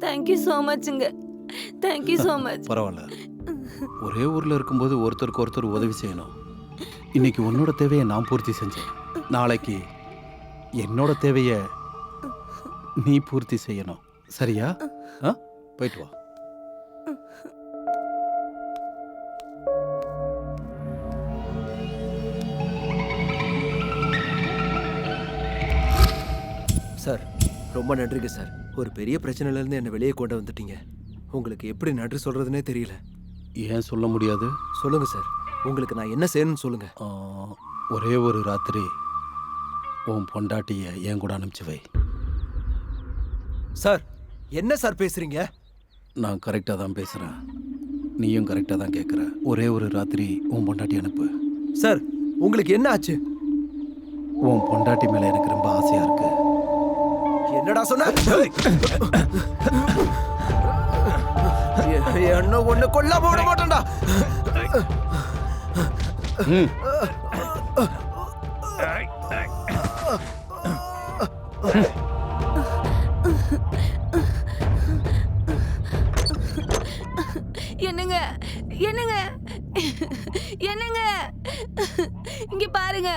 தேங்க்யூ ஸோ மச்ங்க. Thank you so much. பரவாயில்ல. ஒரே ஊரில் இருக்கும்போது ஒருத்தருக்கு ஒருத்தர் உதவி செய்யணும். இன்னைக்கு உன்னோட தேவையை நான் பூர்த்தி செஞ்சேன். நாளைக்கு என்னோட தேவையை நீ பூர்த்தி செய்யணும். சரியா? போயிட்டு வா. சார் ரொம்ப நன்றிங்க சார். ஒரு பெரிய பிரச்சனையிலேருந்து என்னை வெளியே கொண்டு வந்துட்டீங்க. உங்களுக்கு எப்படி நன்றி சொல்கிறதுனே தெரியல. ஏன் சொல்ல முடியாது? சொல்லுங்கள் சார், உங்களுக்கு நான் என்ன செய்யணும்னு சொல்லுங்கள். ஒரே ஒரு ராத்திரி உன் பொண்டாட்டியை என் கூட அனுப்பிச்சு வை. சார் என்ன சார் பேசுகிறீங்க? நான் கரெக்டாக தான் பேசுகிறேன், நீயும் கரெக்டாக தான் கேட்குற. ஒரே ஒரு ராத்திரி உன் பொண்டாட்டி அனுப்பு. சார் உங்களுக்கு என்ன ஆச்சு? உன் பொண்டாட்டி மேலே எனக்கு ரொம்ப ஆசையாக இருக்கு. என்னடா சொன்ன? என்ன ஒண்ணு கொல்லாம விட மாட்டேன்டா. என்னங்க என்னங்க என்னங்க இங்க பாருங்க.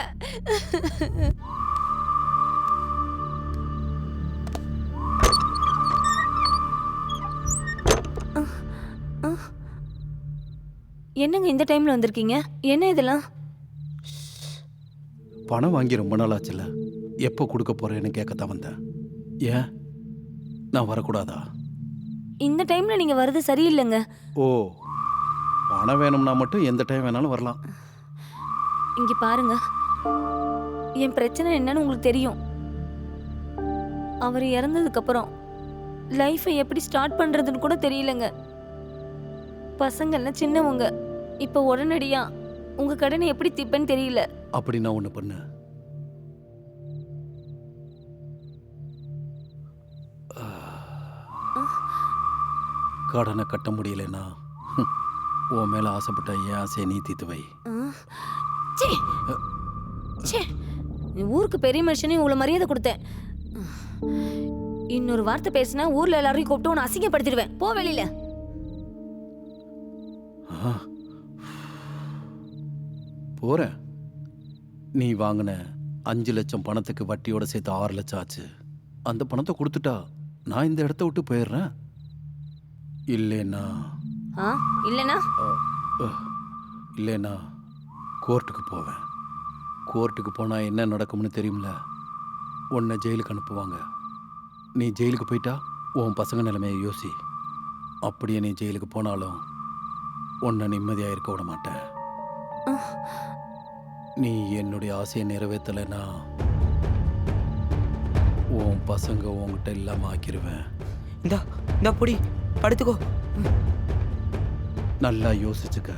என்னங்க இந்த டைம்ல வந்திருக்கீங்க? என்ன இதெல்லாம்? பணம் வாங்கி ரொம்ப நாள் ஆச்சுல, எப்போ கொடுக்க போறேன்னு கேட்கத்தான் வந்தேன். ஏன் நான் வரக்கூடாதா? இந்த டைம்ல நீங்க வர்றது சரியில்லைங்க. ஓ, பணம் வேணும்னா மட்டும் எந்த டைம் வேணாலும் வரலாம். இங்க பாருங்க, என் பிரச்சனை என்னன்னு உங்களுக்கு தெரியும். அவர் இறந்ததுக்கு அப்புறம் லைஃபை எப்படி ஸ்டார்ட் பண்றதுன்னு கூட தெரியலங்க. பசங்கள்லாம் சின்னவங்க. இப்போ உடனடியா உங்க கடனை எப்படி திப்பேன்னு தெரியல. அப்படி நான் ஒன்று பண்ண, கடனை கட்ட முடியலன்னா உன் மேல ஆசைப்பட்ட என் ஆசையை நீ தீர்த்து வை. ச்சே, ச்சே, நீ ஊருக்கு பெரிய மனுஷனே இவ்வளவு மரியாதை கொடுத்தேன். இன்னொரு வார்த்தை பேசினா ஊர்ல எல்லாரையும் கூப்பிட்டு உன்னை அசிங்கப்படுத்திடுவேன். போ வெளியில. போறேன். நீ வாங்கின 5 லட்சம் பணத்துக்கு வட்டியோட சேர்த்து 6 லட்சம் ஆச்சு. அந்த பணத்தை கொடுத்துட்டா நான் இந்த இடத்த விட்டு போயிடுறேன். இல்லைன்னா இல்லைன்னா கோர்ட்டுக்கு போவேன். கோர்ட்டுக்கு போனால் என்ன நடக்கும்னு தெரியும்ல. உன்னை ஜெயிலுக்கு அனுப்புவாங்க. நீ ஜெயிலுக்கு போயிட்டா உன் பசங்க நிலைமையை யோசி. அப்படியே நீ ஜெயிலுக்கு போனாலும் உன்னை நிம்மதியாக இருக்க விட மாட்டேன். நீ என்னுடைய ஆசையை நிறைவேற்றலைன்னா உன் பசங்க உன்கிட்ட இல்லாமல் ஆக்கிடுவேன். இந்த பொடி படுத்துக்கோ. நல்லா யோசிச்சுக்க.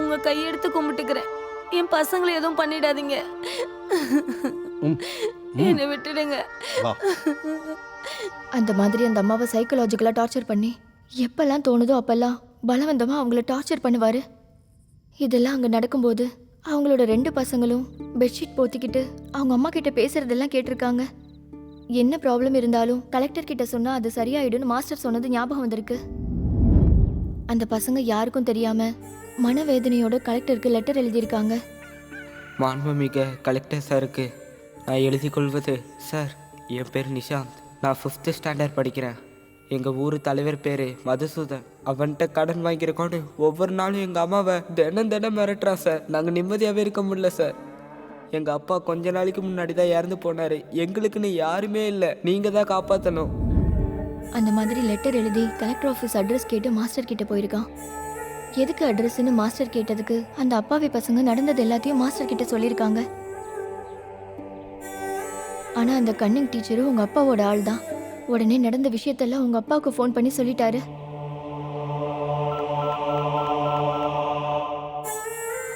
உங்க கையெடுத்து கும்பிட்டுக்கிறேன். என் பசங்களை எதுவும் பண்ணிடாதீங்க. என்னை விட்டுடுங்க. அந்த மாதிரி அந்த அம்மாவை சைக்கலாஜிக்கலாக டார்ச்சர் பண்ணி எப்பெல்லாம் தோணுதோ அப்பெல்லாம் பலவந்தமாக அவங்கள டார்ச்சர் பண்ணுவார். இதெல்லாம் அங்கே நடக்கும்போது அவங்களோட 2 பசங்களும் பெட்ஷீட் போத்திக்கிட்டு அவங்க அம்மா கிட்ட பேசுறதெல்லாம் கேட்டிருக்காங்க. என்ன ப்ராப்ளம் இருந்தாலும் கலெக்டர் கிட்ட சொன்னால் அது சரியாயிடும்னு மாஸ்டர் சொன்னது ஞாபகம் வந்திருக்கு. அந்த பசங்க யாருக்கும் தெரியாம மனவேதனையோட கலெக்டருக்கு லெட்டர் எழுதியிருக்காங்க. மாண்புமிக கலெக்டர் சாருக்கு நான் எழுதி கொள்வது, சார் என் பேர் நிஷாந்த். நான் 5th ஸ்டாண்டர்ட் படிக்கிறேன். எங்கள் ஊர் தலைவர் பேர் மதுசூதன். அவன்கிட்ட கடன் வாங்கியிருக்கோன்னு ஒவ்வொரு நாளும் எங்கள் அம்மாவை தினம் மிரட்டுறான் சார். நாங்கள் நிம்மதியாகவே இருக்க முடியல சார். எங்கள் அப்பா கொஞ்ச நாளைக்கு முன்னாடி தான் இறந்து போனார். எங்களுக்குன்னு யாருமே இல்லை. நீங்கள் தான் காப்பாற்றணும். அந்த மாதிரி லெட்டர் எழுதி கலெக்டர் ஆஃபீஸ் அட்ரஸ் கேட்டு மாஸ்டர் கிட்ட போயிருக்கான். எதுக்கு அட்ரஸ்ன்னு மாஸ்டர் கேட்டதுக்கு அந்த அப்பாவி பசங்க நடந்தது எல்லாத்தையும் மாஸ்டர் கிட்ட சொல்லியிருக்காங்க. ஆனால் அந்த கன்னிங் டீச்சரும் உங்கள் அப்பாவோட ஆள் தான். உடனே நடந்த விஷயத்தெல்லாம் உங்கள் அப்பாவுக்கு ஃபோன் பண்ணி சொல்லிட்டாரு.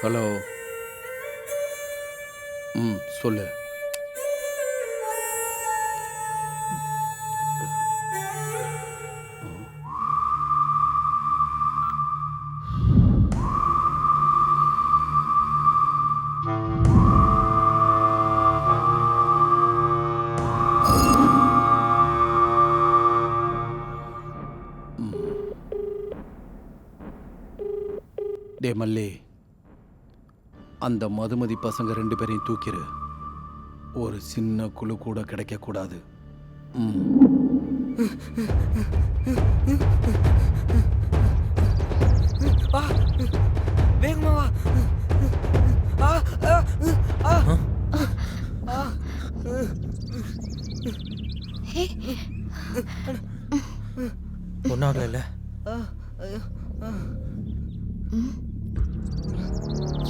ஹலோ. சொல்லு. டே மல்லி, அந்த மதுமதி பசங்க 2 பேரையும் தூக்கிரு. ஒரு சின்ன குழு கூட கிடைக்கக்கூடாது. வேகமா வா. ஒன்றும் ஆகலைல்ல?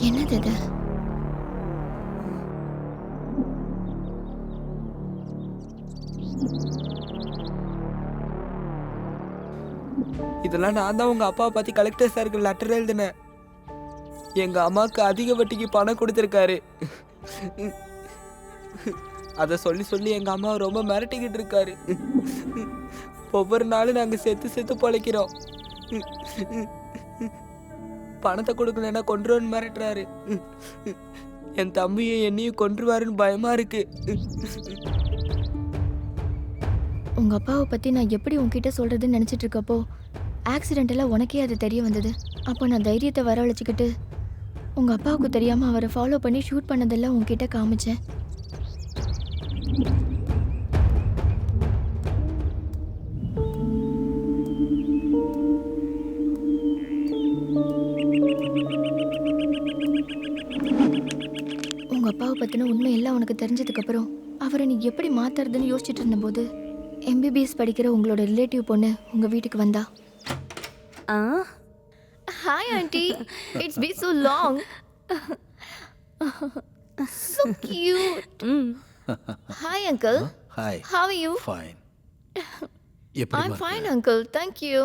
என்னது இது? இதெல்லாம் நான் தான் உங்க அப்பாவை பத்தி கலெக்டர் சாருக்கு லெட்டர் எழுதினேன். எங்க அம்மாவுக்கு அதிக வட்டிக்கு பணம் கொடுத்துருக்காரு. அதை சொல்லி சொல்லி எங்க அம்மாவை ரொம்ப மிரட்டிக்கிட்டு இருக்காரு. ஒவ்வொரு நாளும் நாங்க செத்து செத்து பொழைக்கிறோம். பணத்தை கொடுக்கலன்னா கொன்றுவான்னு மிரட்டுறாரு. என் தம்பியை என்னையும் கொன்றுவாருன்னு பயமா இருக்கு. உங்க அப்பாவை பத்தி நான் எப்படி உன்கிட்ட சொல்றதுன்னு நினைச்சிட்டு இருக்கப்போ ஆக்சிடென்டெல்லாம் உனக்கே அது தெரிய வந்தது. அப்போ நான் தைரியத்தை வரவழைச்சிக்கிட்டு உங்க அப்பாவுக்கு தெரியாம அவரை ஃபாலோ பண்ணி ஷூட் பண்ணதெல்லாம் உன்கிட்ட காமிச்சேன். உங்க அப்பாவை பத்தின உண்மை எல்லாம் உனக்கு தெரிஞ்சதுக்கு அப்புறம் அவரை நீ எப்படி மாத்துறதுன்னு யோசிச்சுட்டு இருந்தபோது MBBS படிக்கிற உங்களோட ரிலேட்டிவ் பொண்ணு உங்க வீட்டுக்கு வந்தா. Hi auntie, it's been so long. So cute. Hi uncle. Hi. How are you? Fine. I'm fine uncle, thank you.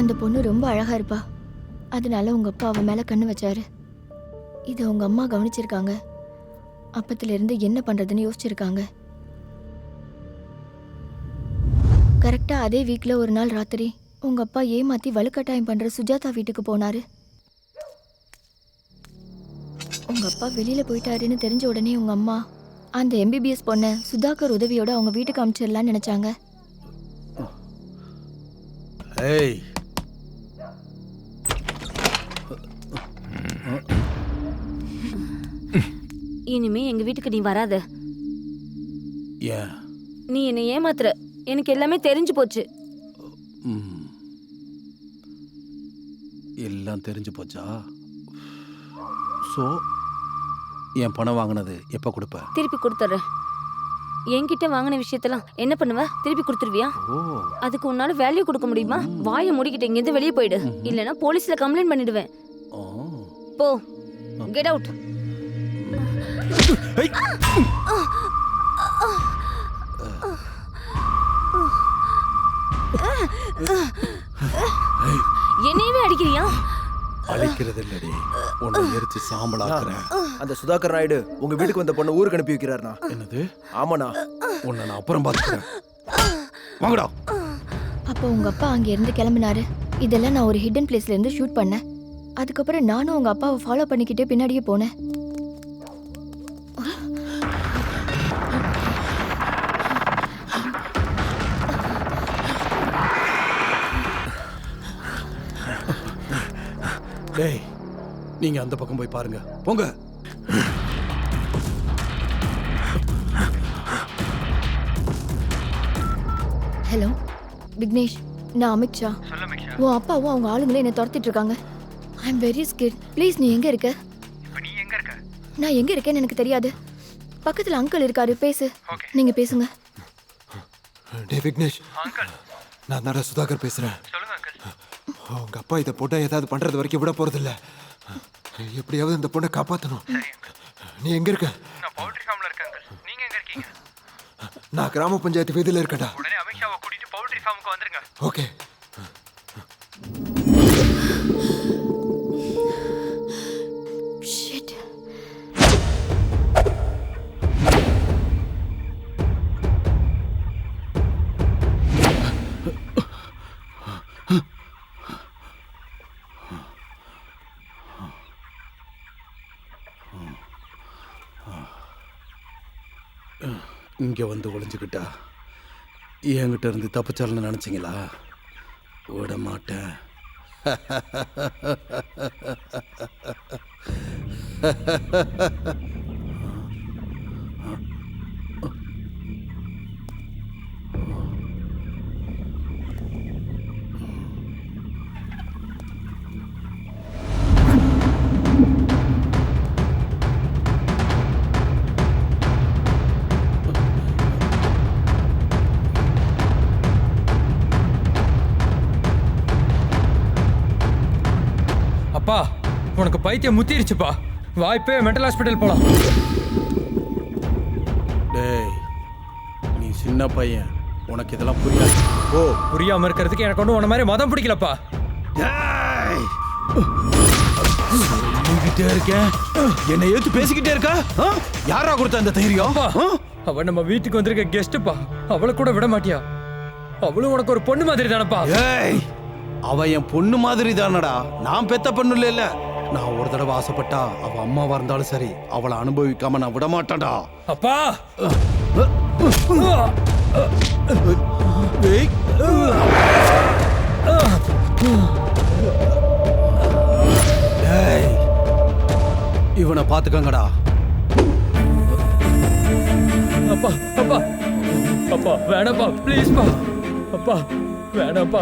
அந்த பொண்ணு ரொம்ப அழகா இருப்பா. அதனால உங்க அப்பா அவ மேல கண்ணு வச்சாரு. இதை உங்க அம்மா கவனிச்சிருக்காங்க. அப்பத்துல இருந்து என்ன பண்றதுன்னு யோசிச்சிருக்காங்க. கரெக்டா அதே வீக்ல ஒரு நாள் ராத்திரி உங்க அப்பா ஏமாத்தி வலுக்கட்டாயம் பண்ற சுஜாதா வீட்டுக்கு போனாரு. உங்க அப்பா வெளியில போயிட்டாருன்னு தெரிஞ்ச உடனே உங்க அம்மா அந்த MBBS பொண்ணை சுதாகர் உதவியோட அவங்க வீட்டுக்கு அனுப்பிச்சிடலான்னு நினைச்சாங்க. ஏய், இனிமே எங்க வீட்டுக்கு நீ வராத. ஏன்? நீ என்னை ஏமாத்துற. எனக்கு எல்லாமே தெரிஞ்சு போச்சு. எல்லாம் தெரிஞ்சு போச்சா? ஸோ என் பணம் வாங்கினது எப்போ கொடுப்ப? திருப்பி கொடுத்துட்றேன். என்கிட்ட வாங்கின விஷயத்தெல்லாம் என்ன பண்ணுவ? திருப்பி கொடுத்துருவியா? அதுக்கு உன்னால வேல்யூ கொடுக்க முடியுமா? வாயை மூடிக்கிட்டு இங்கேருந்து வெளியே போயிடு, இல்லைன்னா போலீஸ்ல கம்ப்ளைண்ட் பண்ணிடுவேன். போ, கெட் அவுட். என்னையவே அடிக்கிறியா? அழைக்கிறது இல்லடி, உன்னை எரிச்சு சாம்பலாக்குறேன். அந்த சுதாகர் நாயுடு உங்க வீட்டுக்கு வந்த பொண்ணு ஊருக்கு அனுப்பி வைக்கிறாருண்ணா. என்னது? ஆமாண்ணா. உன்னை நான் அப்புறம் பார்த்துக்கிறேன். வாங்கடா. அப்போ உங்க அப்பா அங்க இருந்து கிளம்பினாரு. இதெல்லாம் நான் ஒரு ஹிடன் பிளேஸ்ல இருந்து ஷூட் பண்ணேன். அதுக்கப்புறம் நானும் உங்க அப்பாவை ஃபாலோ பண்ணிக்கிட்டே பின்னாடியே போனேன். டேய், நீங்க அந்த பக்கம் போய் பாருங்க. போங்க. ஹலோ விக்னேஷ், நான் அமித் ஷா. உன் அப்பாவும் அவங்க ஆளுங்களும் என்னை துரத்திட்டு இருக்காங்க. I am very scared. Please, நீ எங்க இருக்க? நான் எங்க இருக்கேன்னு எனக்கு தெரியாது. பக்கத்துல அங்கிள் இருக்காரு, பேசு. நீங்க பேசுங்க. டே விக்னேஷ், நான் தான் சுதாகர் பேசுறேன். உங்க அப்பா இதை போட்டா ஏதாவது பண்றது வரைக்கும் விட போறதில்ல. எப்படியாவது இந்த பொண்ணை காப்பாற்றணும். நீ எங்க இருக்க? நான் பவுல்ட்ரி ஃபார்ம்ல இருக்கேன். நீங்க எங்க இருக்கீங்க? நான் கிராம பஞ்சாயத்து வீதியில இருக்கேன்டா. உடனே அமித்ஷாவை கூட்டிட்டு பவுல்ட்ரி ஃபார்முக்கு வந்துருங்க. ஓகே. இங்கே வந்து ஒளிஞ்சுக்கிட்டா என்கிட்ட இருந்து தப்பிச்சாலன்னு நினச்சிங்களா? விட மாட்டேன். அப்பா, உனக்கு பைத்தியம் முத்திருச்சுப்பா. வாய்ப்பே மென்டல் ஹாஸ்பிட்டல் போலாம். டேய், நீ சின்ன பையன், உனக்கு இதெல்லாம் புரியாது. ஓ, புரியாம இருக்கிறதுக்கு எனக்கு ஒன்றும் உன மாதிரி மதம் பிடிக்கலப்பா. சொல்லிக்கிட்டே இருக்கேன், என்னை ஏத்து பேசிக்கிட்டே இருக்கா? யாரா கொடுத்த அந்த தைரியம்? அவன் நம்ம வீட்டுக்கு வந்திருக்க கெஸ்ட்டுப்பா. அவளை கூட விட மாட்டியா? அவளும் உனக்கு ஒரு பொண்ணு மாதிரி தானப்பா. அவ என் பொண்ணு மாதிரி தானடா. நான் பெத்த பொண்ணு இல்ல. நான் ஒரு தடவை ஆசைப்பட்டா அவ அம்மாவா இருந்தாலும் சரி, அவளை அனுபவிக்காம நான் விட மாட்டேன்டா. அப்பா, இவனை பாத்துக்கங்கடா. அப்பா அப்பா அப்பா, வேணாப்பா, ப்ளீஸ்ப்பா. அப்பா வேணாப்பா.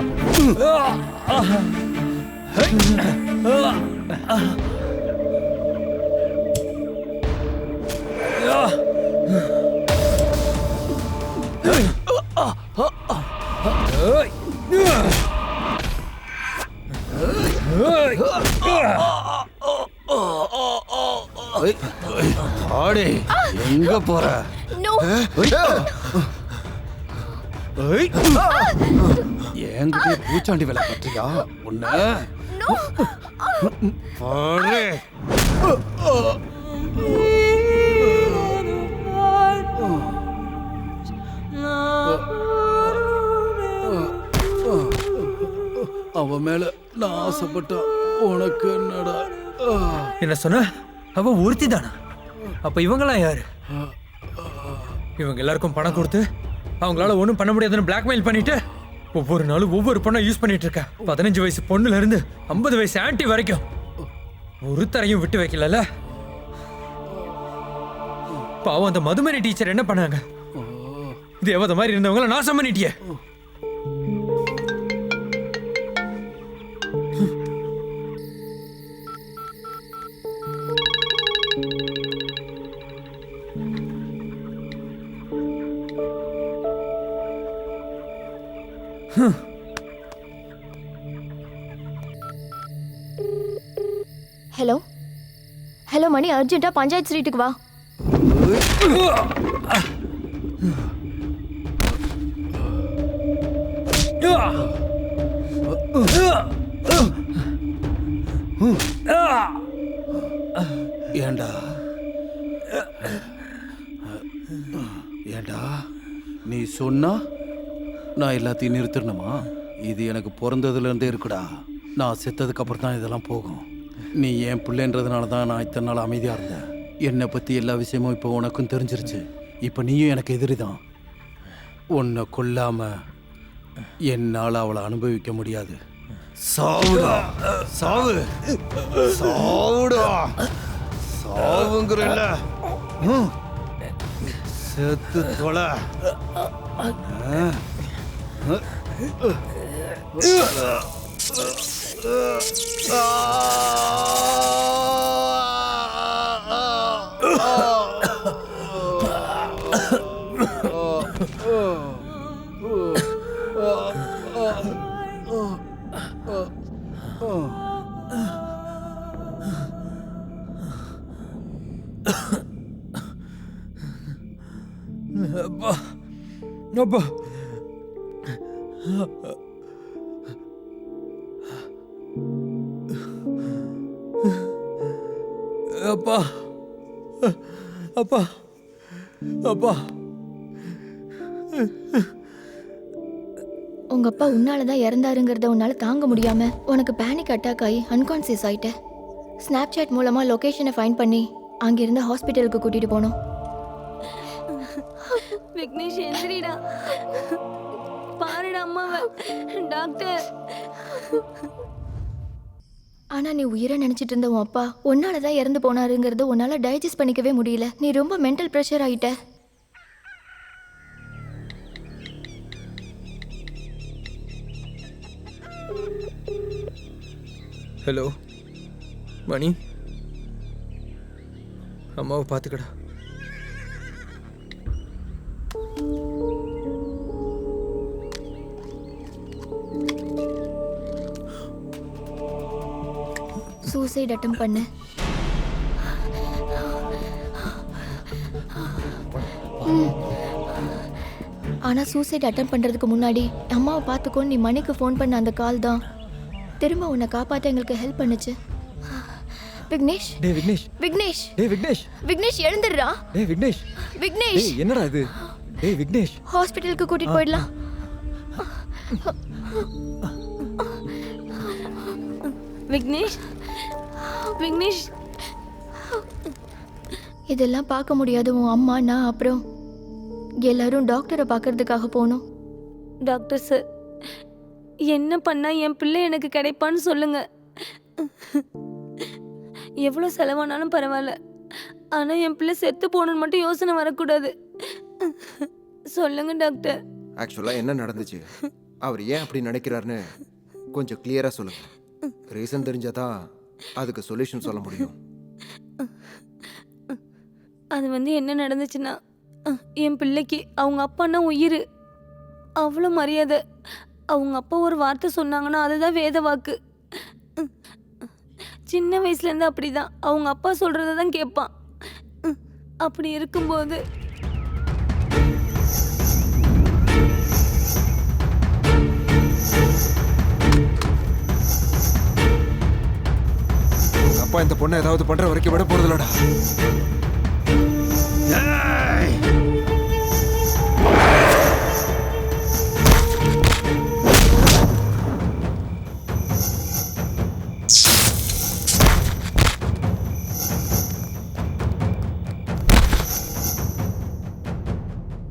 ஆடே, எங்க போற? என்கிட்ட பூச்சாண்டி வேலை பற்றியா உன்ன? அவ மேல நான் ஆசைப்பட்டா உனக்கு என்னடா? என்ன சொன்ன? அவ ஒருத்தி தானா? அப்ப இவங்களாம் யாரு? இவங்க எல்லாருக்கும் பணம் கொடுத்து அவங்களால ஒன்றும் பண்ண முடியாதுன்னு பிளாக்மெயில் பண்ணிட்டு ஒவ்வொரு நாளும் ஒவ்வொரு பொண்ணை யூஸ் பண்ணிட்டு இருக்கா. 15 வயசு பொண்ணுல இருந்து 50 வயசு ஆன்டி வரைக்கும் ஒருத்தரையும் விட்டு வைக்கல. பாவம், அந்த மதுமணி டீச்சர் என்ன பண்ணாங்க? தேவதை மாதிரி இருந்தவங்கள நாசம் பண்ணிட்டியே. ஹலோ ஹலோ மணி, அர்ஜென்ட்டா பஞ்சாயத்து ஸ்ட்ரீட்டுக்கு வா. ஏண்டா ஏண்டா நீ சொன்னா நான் எல்லாத்தையும் நிறுத்தணுமா? இது எனக்கு பிறந்ததுல இருந்தே இருக்குடா. நான் செத்ததுக்கு அப்புறம் தான் இதெல்லாம் போகும். நீ என் பிள்ளைன்றதுனால தான் நான் இத்தனை நாள் அமைதியா இருந்தேன். என்னை பத்தி எல்லா விஷயமும் இப்போ உனக்கும் தெரிஞ்சிருச்சு. இப்போ நீயும் எனக்கு எதிரி தான். உன்னை கொல்லாம என்னால் அவளை அனுபவிக்க முடியாது. சாவுடா, சாவு, சாவுடா, சாவுங்கிறல்ல, செத்து தொலை. அப்பா அப்பா அப்பா அப்பா அப்பா. உங்க அப்பா உன்னால தான் இறந்தாருங்கிறத உன்னால தாங்க முடியாம உனக்கு பேனிக் அட்டாக் ஆகி அன்கான்சியஸ் ஆயிட்ட. ஸ்னாப்சாட் மூலமா லொகேஷனை ஃபைண்ட் பண்ணி அங்கிருந்து ஹாஸ்பிட்டலுக்கு கூட்டிட்டு போனோம். விக்னேஷ் எந்திரிடா. பாருடா அம்மாவை. டாக்டர். ஆனா நீ உயிரை நினைச்சிட்டு இருந்த உன் அப்பா உன்னாலதான் இறந்து போனாருங்கிறது உன்னால டைஜஸ்ட் பண்ணிக்கவே முடியல. நீ ரொம்ப மென்டல் ப்ரெஷர் ஆயிட்ட. ஹலோ மணி, அம்மாவை பார்த்துக்கடா. சூசைட் அட்டம் பண்ண. ஆனா சூசைட் அட்டம் பண்றதுக்கு முன்னாடி அம்மாவை பார்த்துக்கோன்னு நீ மணிக்கு ஃபோன் பண்ண அந்த கால் தான் திரும்ப உன்னை காப்பாற்ற எங்களுக்கு ஹெல்ப் பண்ணுச்சு. விக்னேஷ், டேய் விக்னேஷ், விக்னேஷ், டேய் விக்னேஷ், விக்னேஷ் எழுந்துடுறா. டேய் விக்னேஷ், விக்னேஷ், டேய் என்னடா இது? டேய் விக்னேஷ், ஹாஸ்பிட்டலுக்கு கூட்டிட்டு போயிடலாம். விக்னேஷ், விக்னேஷ். இதெல்லாம் பார்க்க முடியாது உன் அம்மா, நான், அப்புறம் எல்லாரும் டாக்டரை பார்க்கறதுக்காக போனோம். டாக்டர் சார், என்ன பண்ணா என் பிள்ளை எனக்கு கிடைப்பான்னு சொல்லுங்க. எவ்வளோ செலவானாலும் பரவாயில்ல, ஆனா என் பிள்ளை செத்து போகணும்னு மட்டும் யோசனை வரக்கூடாது. சொல்லுங்க டாக்டர். ஆக்சுவலாக என்ன நடந்துச்சு, அவர் ஏன் அப்படி நினைக்கிறாருன்னு கொஞ்சம் கிளியராக சொல்லுங்க. ரீசன் தெரிஞ்சாதான் அதுக்கு சொல்யூஷன் சொல்ல முடியும். அது என்ன நடந்துச்சுன்னா, என் பிள்ளைக்கு அவங்க அப்பான்னா உயிர், அவ்வளோ மரியாதை. அவங்க அப்பா ஒரு வார்த்தை சொன்னாங்கன்னா அதுதான் வேத வாக்கு. சின்ன வயசுலேருந்து அப்படிதான், அவங்க அப்பா சொல்கிறத தான் கேட்பான். அப்படி இருக்கும்போது அப்பா இந்த பொண்ணை ஏதாவது பண்ற வரைக்கும் விட போறதில்லடா.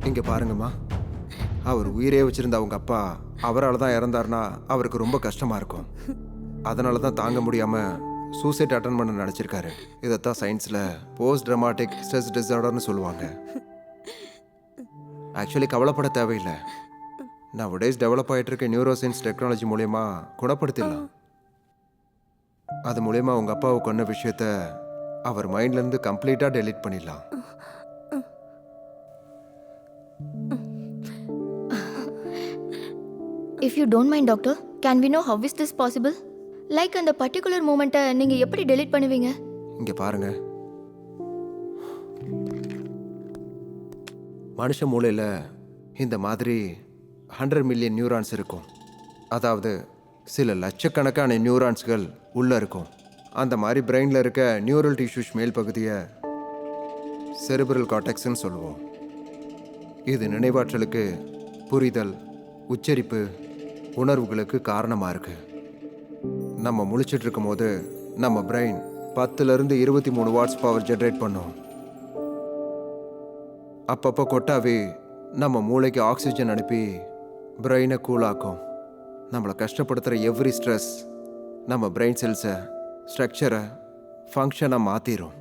இங்க பாருங்கம்மா, அவர் உயிரே வச்சிருந்த அவங்க அப்பா அவரால் தான் இறந்தாருன்னா அவருக்கு ரொம்ப கஷ்டமா இருக்கும். அதனால தான் தாங்க முடியாம சூசைட் அட்டன் பண்ண நினச்சிருக்காரு. இதைத்தான் சயின்ஸில் போஸ்ட் ட்ரமாட்டிக் ஸ்ட்ரெஸ் டிஸார்டர்னு சொல்லுவாங்க. ஆக்சுவலி கவலைப்பட தேவையில்லை. நவடேஸ் டெவலப் ஆகிட்டு இருக்க நியூரோ சயின்ஸ் டெக்னாலஜி மூலயமா குணப்படுத்திடலாம். அது மூலயமா உங்கள் அப்பாவை கொன்ன விஷயத்த அவர் மைண்ட்லேருந்து கம்ப்ளீட்டாக டெலீட் பண்ணிடலாம். If you don't mind, doctor, can we know how is this possible? Like அந்த பர்டிகுலர் மூமெண்ட்டை நீங்கள் எப்படி டெலீட் பண்ணுவீங்க? இங்கே பாருங்க, மனுஷ மூளையில் இந்த மாதிரி 100 மில்லியன் நியூரான்ஸ் இருக்கும். அதாவது சில லட்சக்கணக்கான நியூரான்ஸ்கள் உள்ளே இருக்கும். அந்த மாதிரி பிரெயினில் இருக்க நியூரல் டிஷ்யூஸ் மேல் பகுதியை செரிப்ரல் கார்டெக்ஸ்ன்னு சொல்லுவோம். இது நினைவாற்றலுக்கு, புரிதல், உச்சரிப்பு, உணர்வுகளுக்கு காரணமாக இருக்குது. நம்ம முழிச்சிட்டு இருக்கும் போது நம்ம பிரெயின் 10லேருந்து 23 வாட்ஸ் பவர் ஜென்ரேட் பண்ணும். அப்பப்போ கொட்டாவே நம்ம மூளைக்கு ஆக்சிஜன் அனுப்பி பிரெயினை கூலாக்கும். நம்மளை கஷ்டப்படுத்துகிற எவ்ரி ஸ்ட்ரெஸ் நம்ம பிரெயின் செல்ஸை, ஸ்ட்ரக்சரை, ஃபங்க்ஷனை மாற்றிடும்.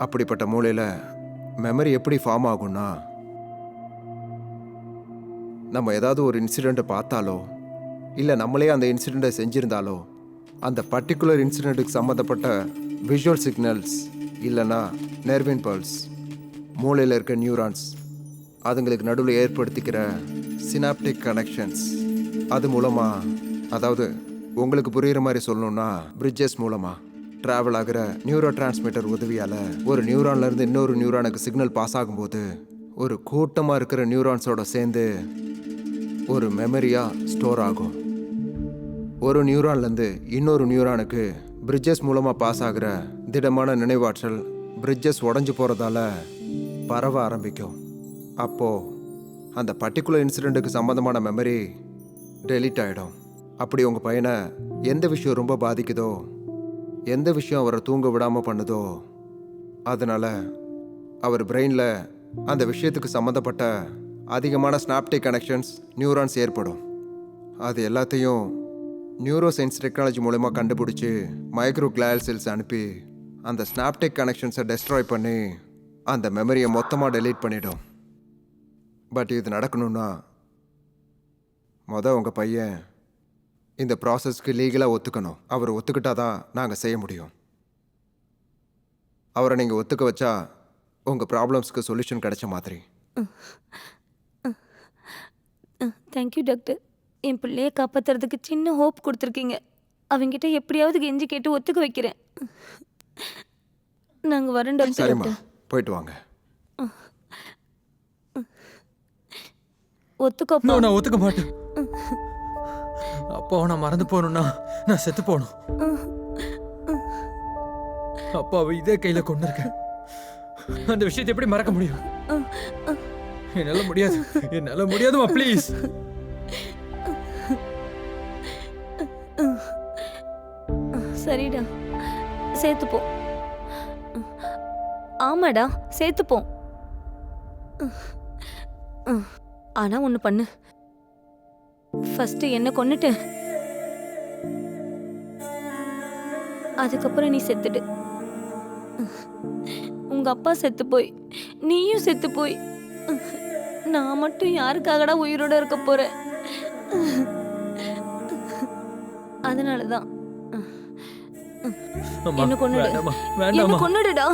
அப்படிப்பட்ட மூளையில் மெமரி எப்படி ஃபார்ம் ஆகும்னா, நம்ம ஏதாவது ஒரு இன்சிடெண்ட்டை பார்த்தாலோ இல்லை நம்மளே அந்த இன்சிடெண்ட்டை செஞ்சுருந்தாலோ அந்த பர்டிகுலர் இன்சிடெண்ட்டுக்கு சம்மந்தப்பட்ட விஷுவல் சிக்னல்ஸ் இல்லைன்னா நெர்வ் இம்பல்ஸ் மூளையில் இருக்க நியூரான்ஸ் அதுங்களுக்கு நடுவில் ஏற்படுத்திக்கிற சினாப்டிக் கனெக்ஷன்ஸ், அது மூலமாக, அதாவது உங்களுக்கு புரிகிற மாதிரி சொல்லணுன்னா பிரிட்ஜஸ் மூலமாக ட்ராவல் ஆகிற நியூரோ டிரான்ஸ்மிட்டர் உதவியால் ஒரு நியூரான்லேருந்து இன்னொரு நியூரானுக்கு சிக்னல் பாஸ் ஆகும்போது ஒரு கூட்டமாக இருக்கிற நியூரான்ஸோட சேர்ந்து ஒரு மெமரியாக ஸ்டோர் ஆகும். ஒரு நியூரான்லேருந்து இன்னொரு நியூரானுக்கு பிரிட்ஜஸ் மூலமாக பாஸ் ஆகிற திடமான நினைவாற்றல் பிரிட்ஜஸ் உடஞ்சி போகிறதால பரவ ஆரம்பிக்கும். அப்போது அந்த பர்டிகுலர் இன்சிடெண்ட்டுக்கு சம்மந்தமான மெமரி டெலீட் ஆகிடும். அப்படி உங்கள் பையனை எந்த விஷயம் ரொம்ப பாதிக்குதோ, எந்த விஷயம் அவரை தூங்க விடாமல் பண்ணுதோ, அதனால் அவர் பிரெயினில் அந்த விஷயத்துக்கு சம்மந்தப்பட்ட அதிகமான ஸ்னாப்டிக் கனெக்ஷன்ஸ் நியூரான்ஸ் ஏற்படும். அது எல்லாத்தையும் நியூரோ சயின்ஸ் டெக்னாலஜி மூலமா கண்டுபிடிச்சி மைக்ரோ கிளால் செல்ஸ் அனுப்பி அந்த ஸ்னாப்டிக் கனெக்ஷன்ஸை டெஸ்ட்ராய் பண்ணி அந்த மெமரியை மொத்தமாக டெலீட் பண்ணிடும். பட் இது நடக்கணும்னா உங்கள் பையன் இந்த ப்ராசஸ்க்கு லீகலாக ஒத்துக்கணும். அவர் ஒத்துக்கிட்டாதான் நாங்கள் செய்ய முடியும். அவரை நீங்கள் ஒத்துக்க வச்சா உங்கள் ப்ராப்ளம்ஸ்க்கு சொல்யூஷன் கிடைச்ச மாதிரி. Thank you doctor. என் பிள்ளையை காப்பாற்றுறதுக்கு சின்ன ஹோப் கொடுத்துருக்கீங்க. அவங்கிட்ட எப்படியாவது கெஞ்சி கேட்டு ஒத்துக்க வைக்கிறேன். நாங்கள் வரோம் டாக்டர். சரிம்மா, போயிட்டு வாங்க. ஒத்துக்கோப்பா. நான் ஒத்துக்க மாட்டேன். அப்பாவை நான் மறந்து போகணும்னா நான் செத்து போகணும். அப்பாவை இதே கையில் கொண்டு இருக்கேன். அந்த விஷயத்தை எப்படி மறக்க முடியும்? என்னால முடியாது, என்னால முடியாதுமா, ப்ளீஸ். சரிடா, சேர்த்துப்போம். ஆமாடா, சேர்த்துப்போம். ஆனா ஒன்று பண்ணு. ஃபர்ஸ்ட் என்ன கொன்னுட்டு அதுக்கப்புறம் நீ செத்துடு. உங்க அப்பா செத்து போய் நீயும் செத்து போய் நான் மட்டும் யாருக்காகடா உயிரோட இருக்க போறேன்? அதனாலதான் என்ன கொன்னுடு, என்ன கொன்னுடுடா.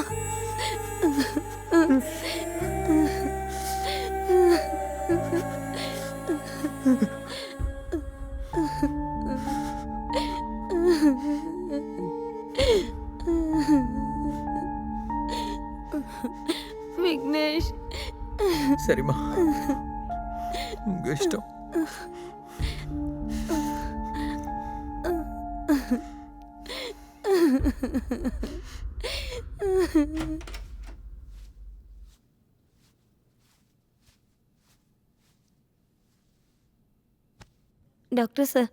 விக்னேஷ். சரிம்மா, உங்க இஷ்டம். டாக்டர் சார்,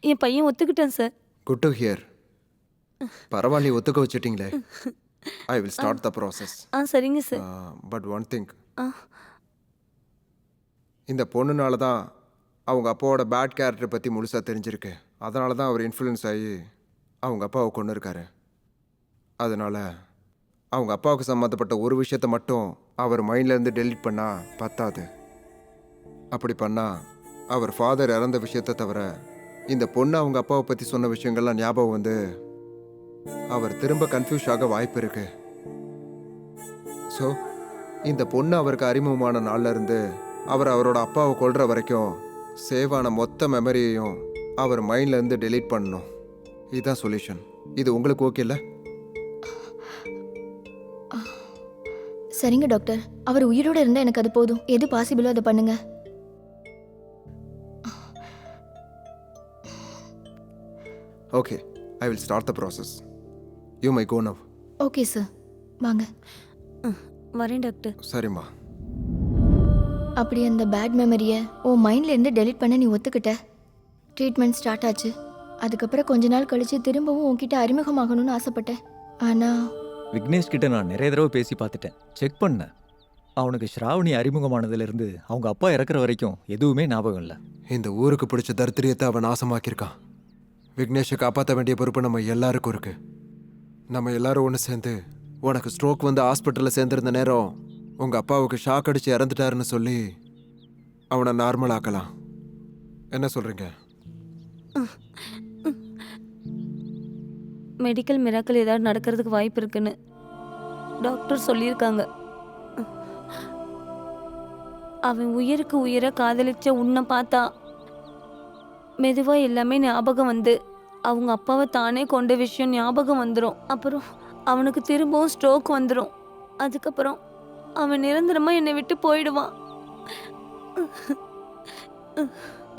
என் பையன் ஒத்துக்கிட்டான் சார். Good to hear. பரவாயில்ல, ஒத்துக்க வச்சுட்டீங்களே. I will start the process. சரிங்க சார். பட் ஒன் திங், இந்த பொண்ணுனால தான் அவங்க அப்பாவோட பேட் கேரக்டர் பற்றி முழுசாக தெரிஞ்சிருக்கு. அதனால தான் அவர் இன்ஃப்ளூயன்ஸ் ஆகி அவங்க அப்பாவை கொண்டு இருக்காரு. அதனால் அவங்க அப்பாவுக்கு சம்மந்தப்பட்ட ஒரு விஷயத்தை மட்டும் அவர் மைண்ட்லேருந்து டெலீட் பண்ணால் பத்தாது. அப்படி பண்ணால் அவர் ஃபாதர் இறந்த விஷயத்தை தவிர இந்த பொண்ணு அவங்க அப்பாவை பற்றி சொன்ன விஷயங்கள்லாம் ஞாபகம் வந்து அவர் திரும்ப கன்ஃபியூஸ் ஆக வாய்ப்பு இருக்கு. ஸோ இந்த பொண்ணு அவருக்கு அறிமுகமான நாள்ல இருந்து அவர் அவரோட அப்பாவை கொல்ற வரைக்கும் சேவான மொத்த மெமரியையும் அவர் மைண்ட்ல இருந்து டெலீட் பண்ணணும். இதுதான் சொல்யூஷன். இது உங்களுக்கு ஓகே இல்லை? சரிங்க டாக்டர், அவர் உயிரோட இருந்தால் எனக்கு அது போதும். எது பாசிபிளோ அதை பண்ணுங்க. Okay, I will start the process. You may go now. Okay sir, வாங்க. வரேன் டாக்டர். சரிம்மா. அப்படி அந்த பேட் மெமரியை உன் மைண்ட்லேருந்து டெலீட் பண்ண நீ ஒத்துக்கிட்ட. ட்ரீட்மெண்ட் ஸ்டார்ட் ஆச்சு. அதுக்கப்புறம் கொஞ்ச நாள் கழிச்சு திரும்பவும் உன்கிட்ட அறிமுகமாகணும்னு ஆசைப்பட்டேன். ஆனால் விக்னேஷ் கிட்ட நான் நிறைய தடவை பேசி பார்த்துட்டேன், செக் பண்ணேன். அவனுக்கு ஸ்ராவணி அறிமுகமானதுலேருந்து அவங்க அப்பா இறக்குற வரைக்கும் எதுவுமே ஞாபகம் இல்லை. இந்த ஊருக்கு பிடிச்ச தரித்திரியத்தை அவன் நாசமாக்கியிருக்கான். விக்னேஷை காப்பாற்ற வேண்டிய பொறுப்பு நம்ம எல்லாருக்கும் இருக்கு. நம்ம எல்லாரும் ஒன்று சேர்ந்து உனக்கு ஸ்ட்ரோக் வந்து ஹாஸ்பிட்டலில் சேர்ந்துருந்த நேரம் உங்கள் அப்பாவுக்கு ஷாக் அடித்து இறந்துட்டாருன்னு சொல்லி அவனை நார்மல் ஆக்கலாம். என்ன சொல்கிறீங்க? மெடிக்கல் மிராக்கல் ஏதாவது நடக்கிறதுக்கு வாய்ப்பு இருக்குன்னு டாக்டர் சொல்லியிருக்காங்க. அவன் உயிருக்கு உயிரை காதலிச்ச உன்னை பார்த்தா மெதுவாக எல்லாமே ஞாபகம் வந்து அவங்க அப்பாவை தானே கொண்ட விஷயம் ஞாபகம் வந்துடும். அப்புறம் அவனுக்கு திரும்பவும் ஸ்ட்ரோக் வந்துடும். அதுக்கப்புறம் அவன் நிரந்தரமாக என்னை விட்டு போயிடுவான்.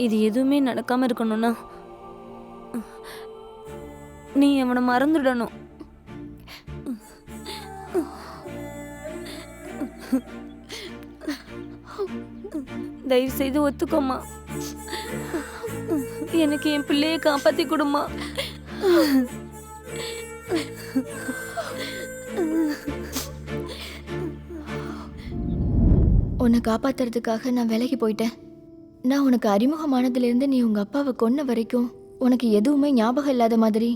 இது எதுவுமே நடக்காமல் இருக்கணும்னா நீ அவனை மறந்துடணும். தயவு செய்து ஒத்துக்கோமா. எனக்கு என் பிள்ளையை காப்பாத்தி கொடுமா. உன்னை காப்பாத்துறதுக்காக நான் விலகி போயிட்டேன். நான் உனக்கு அறிமுகமானதுலேருந்து நீ உங்கள் அப்பாவை கொன்ன வரைக்கும் உனக்கு எதுவுமே ஞாபகம் இல்லாத மாதிரி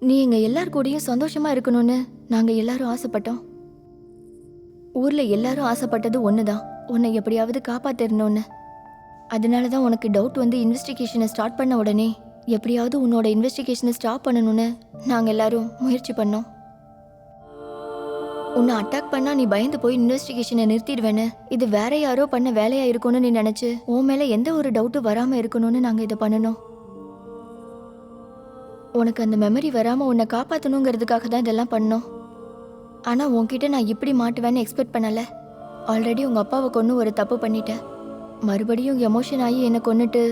நீ எங்கள் எல்லார் கூடயும் சந்தோஷமா இருக்கணும்னு நாங்கள் எல்லாரும் ஆசைப்பட்டோம். ஊரில் எல்லாரும் ஆசைப்பட்டது ஒன்று தான், உன்னை எப்படியாவது காப்பாத்திரணும்னு. அதனால தான் உனக்கு டவுட் வந்து இன்வெஸ்டிகேஷனை ஸ்டார்ட் பண்ண உடனே எப்படியாவது உன்னோட இன்வெஸ்டிகேஷனை ஸ்டாப் பண்ணணும்னு நாங்கள் எல்லாரும் முயற்சி பண்ணோம். உன்னை அட்டாக் பண்ணா நீ பயந்து போய் இன்வெஸ்டிகேஷனை நிறுத்திடுவேன்னு, இது வேற யாரோ பண்ண வேலையா இருக்கும்னு நீ நினைச்சு உன் மேல எந்த ஒரு டவுட்டும் வராம இருக்கணும்னு நாங்க இதை பண்ணணும். உனக்கு அந்த மெமரி வராம உன்னை காப்பாற்றணுங்கிறதுக்காக தான் இதெல்லாம் பண்ணோம். ஆனா உன்கிட்ட நான் இப்படி மாட்டுவேன்னு எக்ஸ்பெக்ட் பண்ணல. ஆல்ரெடி உங்க அப்பாவை கொன்று ஒரு தப்பு பண்ணிட்டேன். மறுபடியும் எமோஷன் ஆகி என்னை கொன்னுட்டு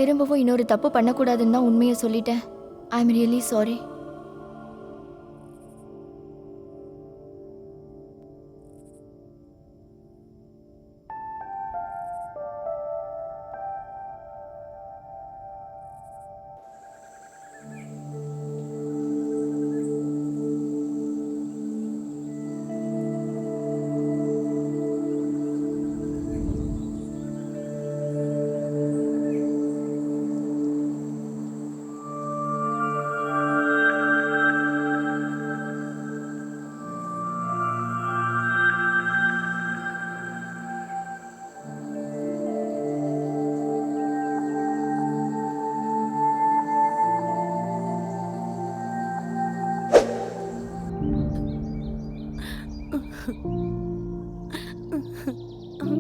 திரும்பவும் இன்னொரு தப்பு பண்ணக்கூடாதுன்னு தான் உண்மையை சொல்லிட்டேன். I am really sorry.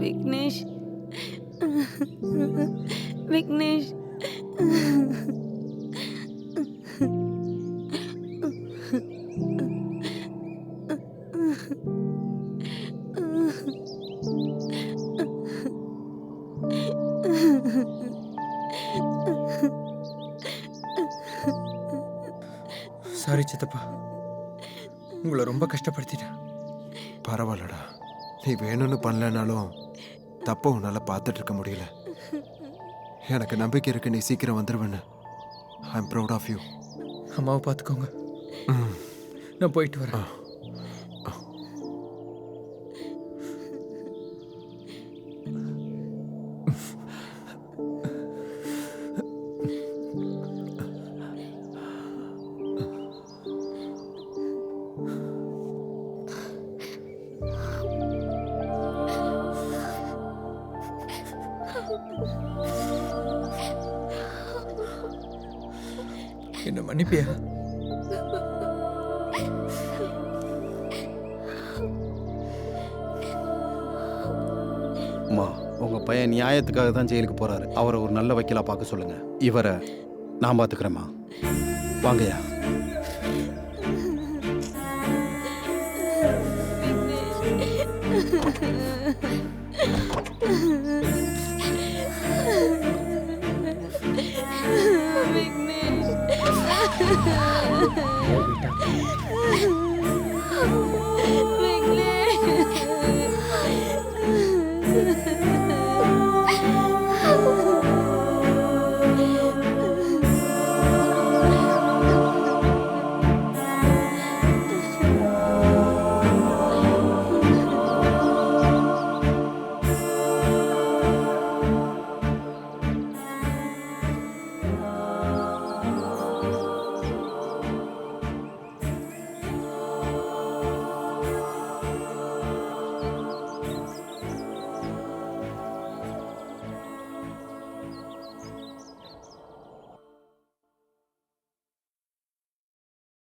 Vignesh, Vignesh, sorry சித்தப்பா, உங்களை ரொம்ப கஷ்டப்படுத்திட்டேன். பரவாயில்லடா, நீ வேணும்னு பண்ணலனாலும் தப்ப உன்னால பார்த்துட்டு இருக்க முடியல. எனக்கு நம்பிக்கை இருக்கு நீ சீக்கிரம் வந்துருவேன்னு. I am proud of you. அம்மாவை பார்த்துக்கோங்க, நான் போயிட்டு வரேன். என்ன மன்னிப்பியா? அம்மா, உங்கள் பையன் நியாயத்துக்காக தான் ஜெயிலுக்கு போகிறாரு. அவரை ஒரு நல்ல வக்கீலாக பார்க்க சொல்லுங்கள். இவரை நான் பார்த்துக்கிறேம்மா. வாங்கய்யா. விக்னேஷ்.